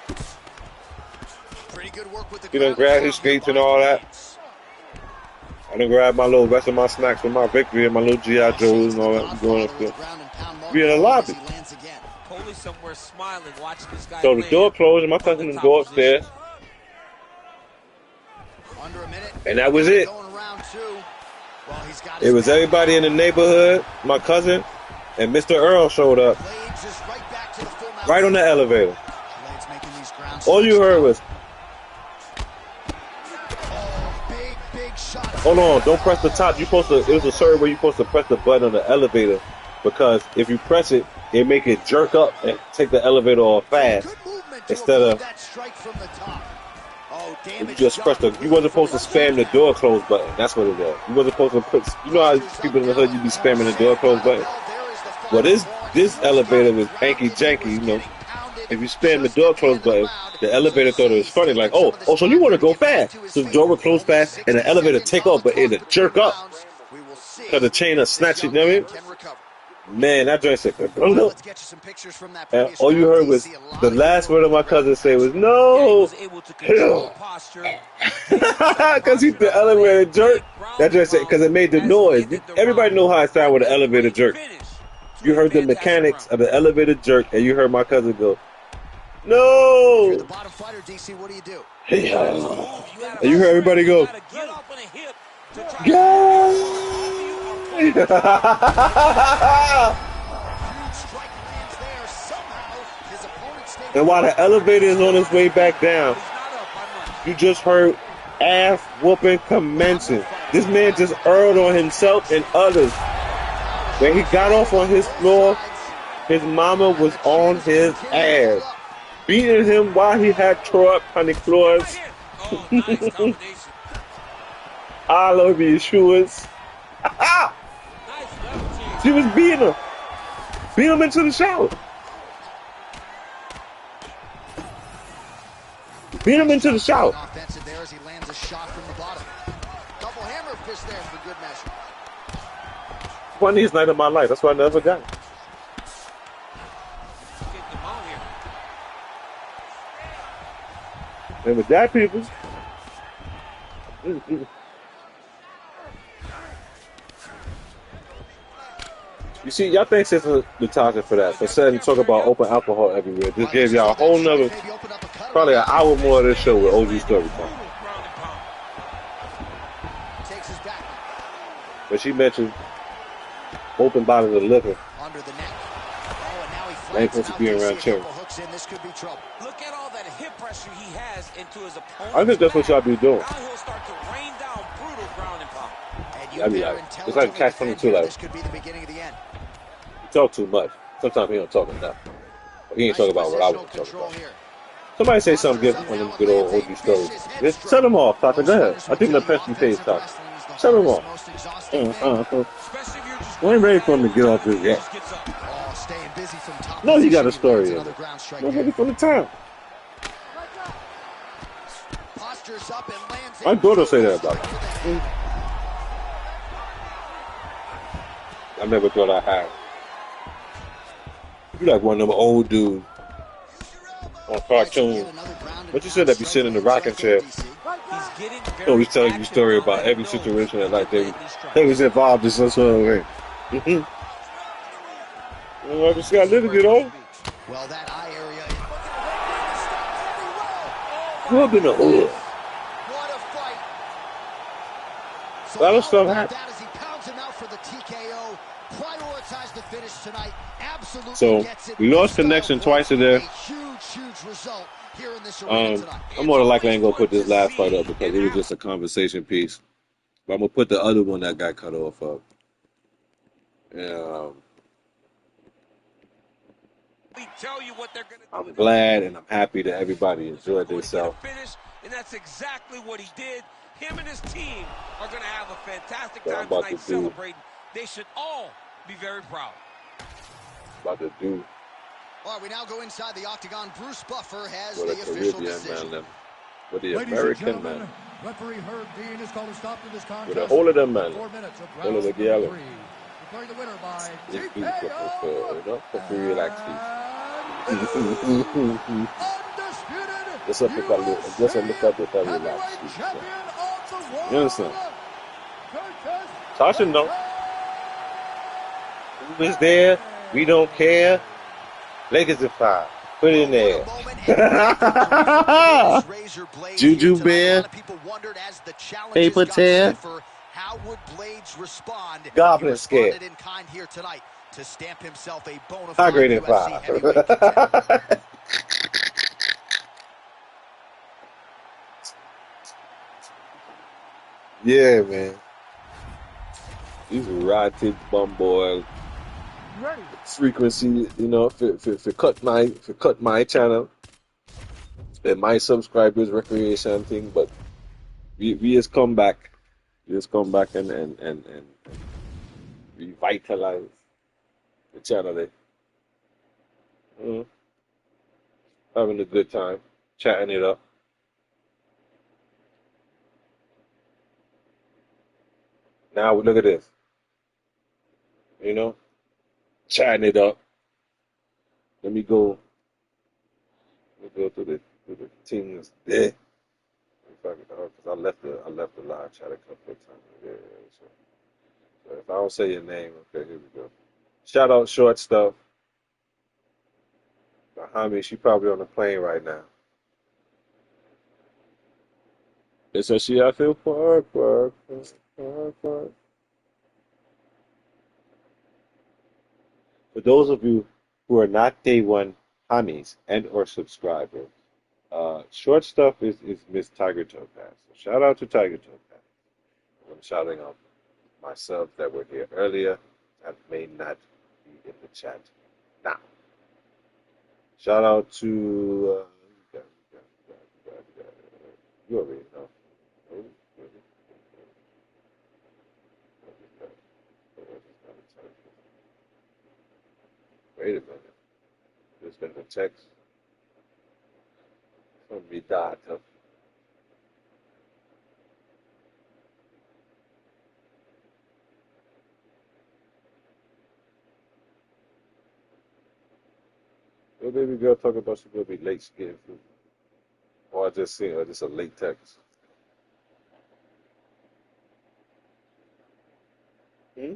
Pretty good work with the You done grab his skates and all that. I done grab my little rest of my snacks with my victory and my little G.I. Joes and all that. Going up there. We in the lobby. Coley somewhere smiling, watching this guy. So the door closed and my cousin didn't go upstairs. Under a minute. And that was it. It was everybody in the neighborhood, my cousin, and Mr. Earl showed up. Right on the elevator. All you heard was, hold on, don't press the top. You supposed to. It was a certain way you're supposed to press the button on the elevator, because if you press it, it make it jerk up and take the elevator off fast instead of. You just press the. You wasn't supposed to spam the door close button. That's what it was. You wasn't supposed to put. You know how people in the hood you be spamming the door close button. Well, this elevator was hanky janky. You know, if you spam the door close button, the elevator thought it was funny. Like, oh, so you want to go fast? So the door would close fast and the elevator take off, but it'll jerk up because the chain will snatch it. You know what I mean? Man, that joint said, oh, and all you heard was the last word of my cousin say was no, because the elevator jerk. That joint said because it made the noise. Everybody know how it sound with an elevator jerk. You heard the mechanics of the elevator jerk, and you heard my cousin go, no. You're the bottom fighter, DC. What do you do? And you heard everybody go, yeah. And while the elevator is on its way back down, you just heard ass whooping commencing. This man just earled on himself and others. When he got off on his floor, his mama was on his ass, beating him while he had tore up honey claws all over his shoes. She was beating him. Beat him into the shower. Beat him into the shower. Offensive there as he lands a shot from the bottom. Double hammer fist there for good measure. Funniest night of my life. That's why I never got it. And with that, people. You see, y'all think this is the topic for that. For saying talk about open alcohol everywhere. Just gave y'all a whole nother, probably an hour more of this show with OG story time. But she mentioned open bottles of liquor. I ain't supposed to be around children. Look at all that hip pressure he has into his opponent. I think that's what y'all be doing. Now he'll start to rain down brutal ground and pound. I mean, like, it's like catch 22. Like, this could be the beginning of the end. he talk too much. Sometimes he don't talk enough. He ain't talking about what I was talking about. Somebody say something good on them good old OG stories. Just shut them off, Tata. Go ahead. I think the Pesky face talk. Shut them off. I ain't ready for him to get off this yet. No, he got a story in it. No, ready for the time. My daughter say that about me. I never thought I had. You like one of them old dudes on cartoons. But you said that be sitting in the rocking chair. Always telling you a story about every situation that like they was involved in some sort of way. Well, I just got a little bit old. Well, that eye area. Grew up in the hood. What a fight. A lot of stuff happened. That as he pounds him out for the TKO. Prioritize the finish tonight. Absolutely. So we lost connection twice today. Huge result here in this arena tonight. I'm more than likely ain't gonna put this last fight up because it was just a conversation piece. But I'm gonna put the other one that got cut off up. And I'm glad and I'm happy that everybody enjoyed themselves. And that's exactly what he did. Him and his team are going to have a fantastic So time tonight celebrating. They should all be very proud. About to do All right, we now go inside the octagon. Bruce Buffer has what the a official Caribbean decision. man. with the Ladies and American gentlemen, man. referee Herb Dean has called a stop to this contest. With a whole of them man. 4 minutes of All round of the number yellow. 3. Declaring the winner by It's TKO. beautiful for, you know, for free relaxation. Undisputed Just a look at it and heavyweight relax. champion of the world. You understand? Curtis Caution though. Who is there? We don't care. Lakers at 5. Put it in there. Juju Bear. Paper Tear. How would Blades respond? Goblin He responded Scare. in kind here tonight to stamp himself a bona High fide grade at UFC 5. heavyweight contender. Yeah, man. These rotted bum boy Ready. frequency, you know, if you cut my channel and my subscribers recreation thing, but we just come back. We just come back and revitalize the channel there. Having a good time, chatting it up. Now look at this, you know, chatting it up. Let me go to the things there. Because I left the live chat a couple of times. Yeah, so if I don't say your name, okay, here we go. Shout out Short Stuff. Bahami, she probably on the plane right now. It says she I feel park. For those of you who are not day one Hamis and or subscribers, Short Stuff is Miss Tiger Toe Pass. So shout out to Tiger Toe Pass. I'm shouting out myself that were here earlier that may not be in the chat now. Shout out to you already know. Wait a minute. There's been a text from me data. Well, baby girl talking about she's gonna be late skin food. Or I just seen her, just a late text. Hmm?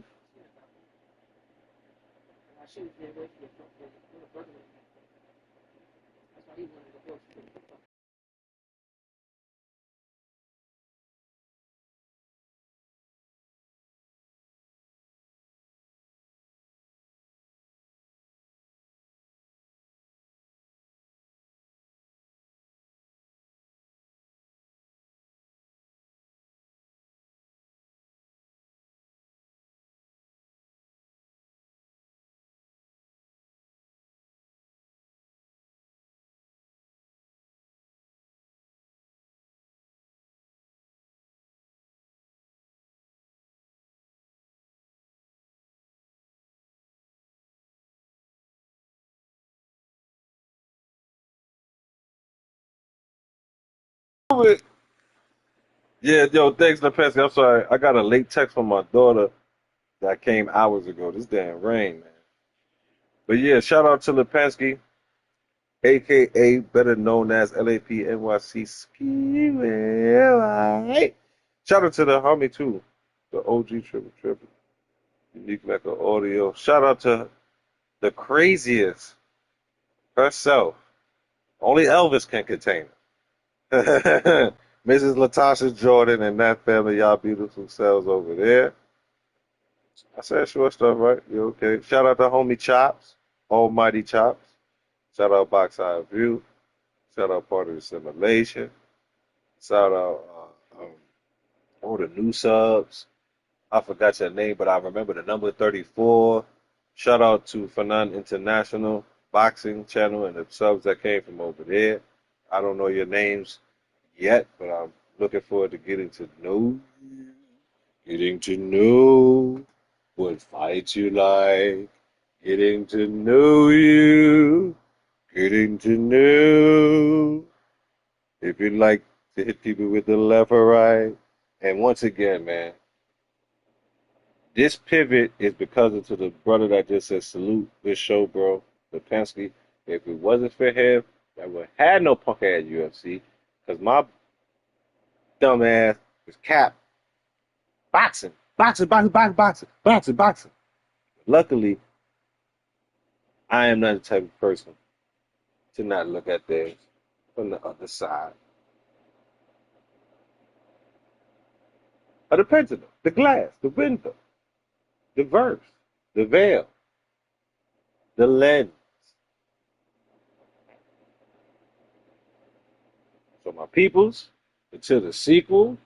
Yeah, yo, thanks, Lepensky. I'm sorry. I got a late text from my daughter that came hours ago. This damn rain, man. But yeah, shout out to Lepensky, aka better known as LAPNYC Ski. Right. Shout out to the homie too, the OG Triple Triple, Unique Mecca Audio. Shout out to the craziest herself. Only Elvis can contain her. Mrs. Latasha Jordan and that family, y'all beautiful selves over there. I said short stuff, right? You okay? Shout out to homie Chops, Almighty Chops. Shout out Box Eye View. Shout out Part of the Simulation. Shout out all the new subs. I forgot your name, but I remember the number 34. Shout out to Fanan International Boxing Channel and the subs that came from over there. I don't know your names yet, but I'm looking forward to getting to know you. Getting to know what fights you like. Getting to know you. Getting to know if you like to hit people with the left or right. And once again, man, this pivot is because of to the brother that just said salute this show, bro, the Penske. If it wasn't for him, I would have had no punk ass UFC. Because my dumb ass is cap boxing. Boxing, boxing, boxing, boxing, boxing, boxing. Luckily, I am not the type of person to not look at things from the other side of the pendulum, the glass, the window, the verse, the veil, the lens. So my peoples, until the sequel,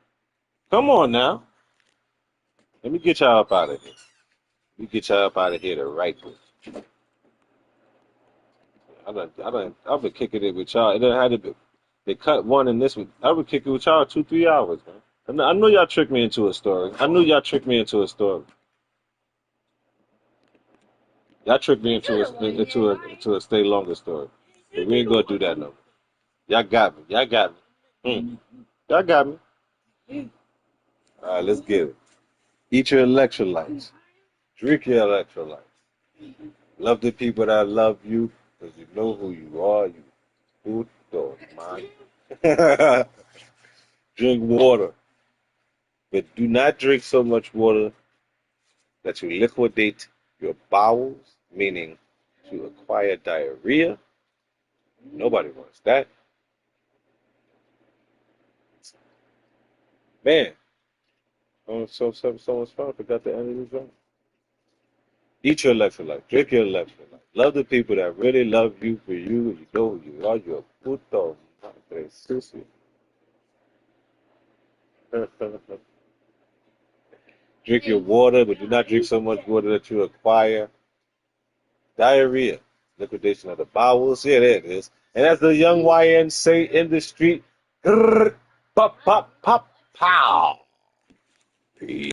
come on now. Let me get y'all up out of here. Let me get y'all up out of here the right way. I've been kicking it with y'all. It done had to be, they cut one in this one. I've been kicking with y'all 2-3 hours, man. I know y'all tricked me into a story. I knew y'all tricked me into a story. Y'all tricked me into a stay longer story. But we ain't gonna do that no more. Y'all got me. Y'all got me. Y'all got me. All right, let's get it. Eat your electrolytes. Drink your electrolytes. Love the people that love you because you know who you are. You food dog, man. Drink water. But do not drink so much water that you liquidate your bowels, meaning to acquire diarrhea. Nobody wants that. Man, someone's phone forgot the end of the drink. Eat your electrolyte. Drink your electrolyte. Love the people that really love you for you. You know who you are. You're a puto madre sucio. Drink your water, but do not drink so much water that you acquire diarrhea. Liquidation of the bowels. Yeah, there it is. And as the young YN say in the street, grrr, pop, pop, pop, pow. Peace.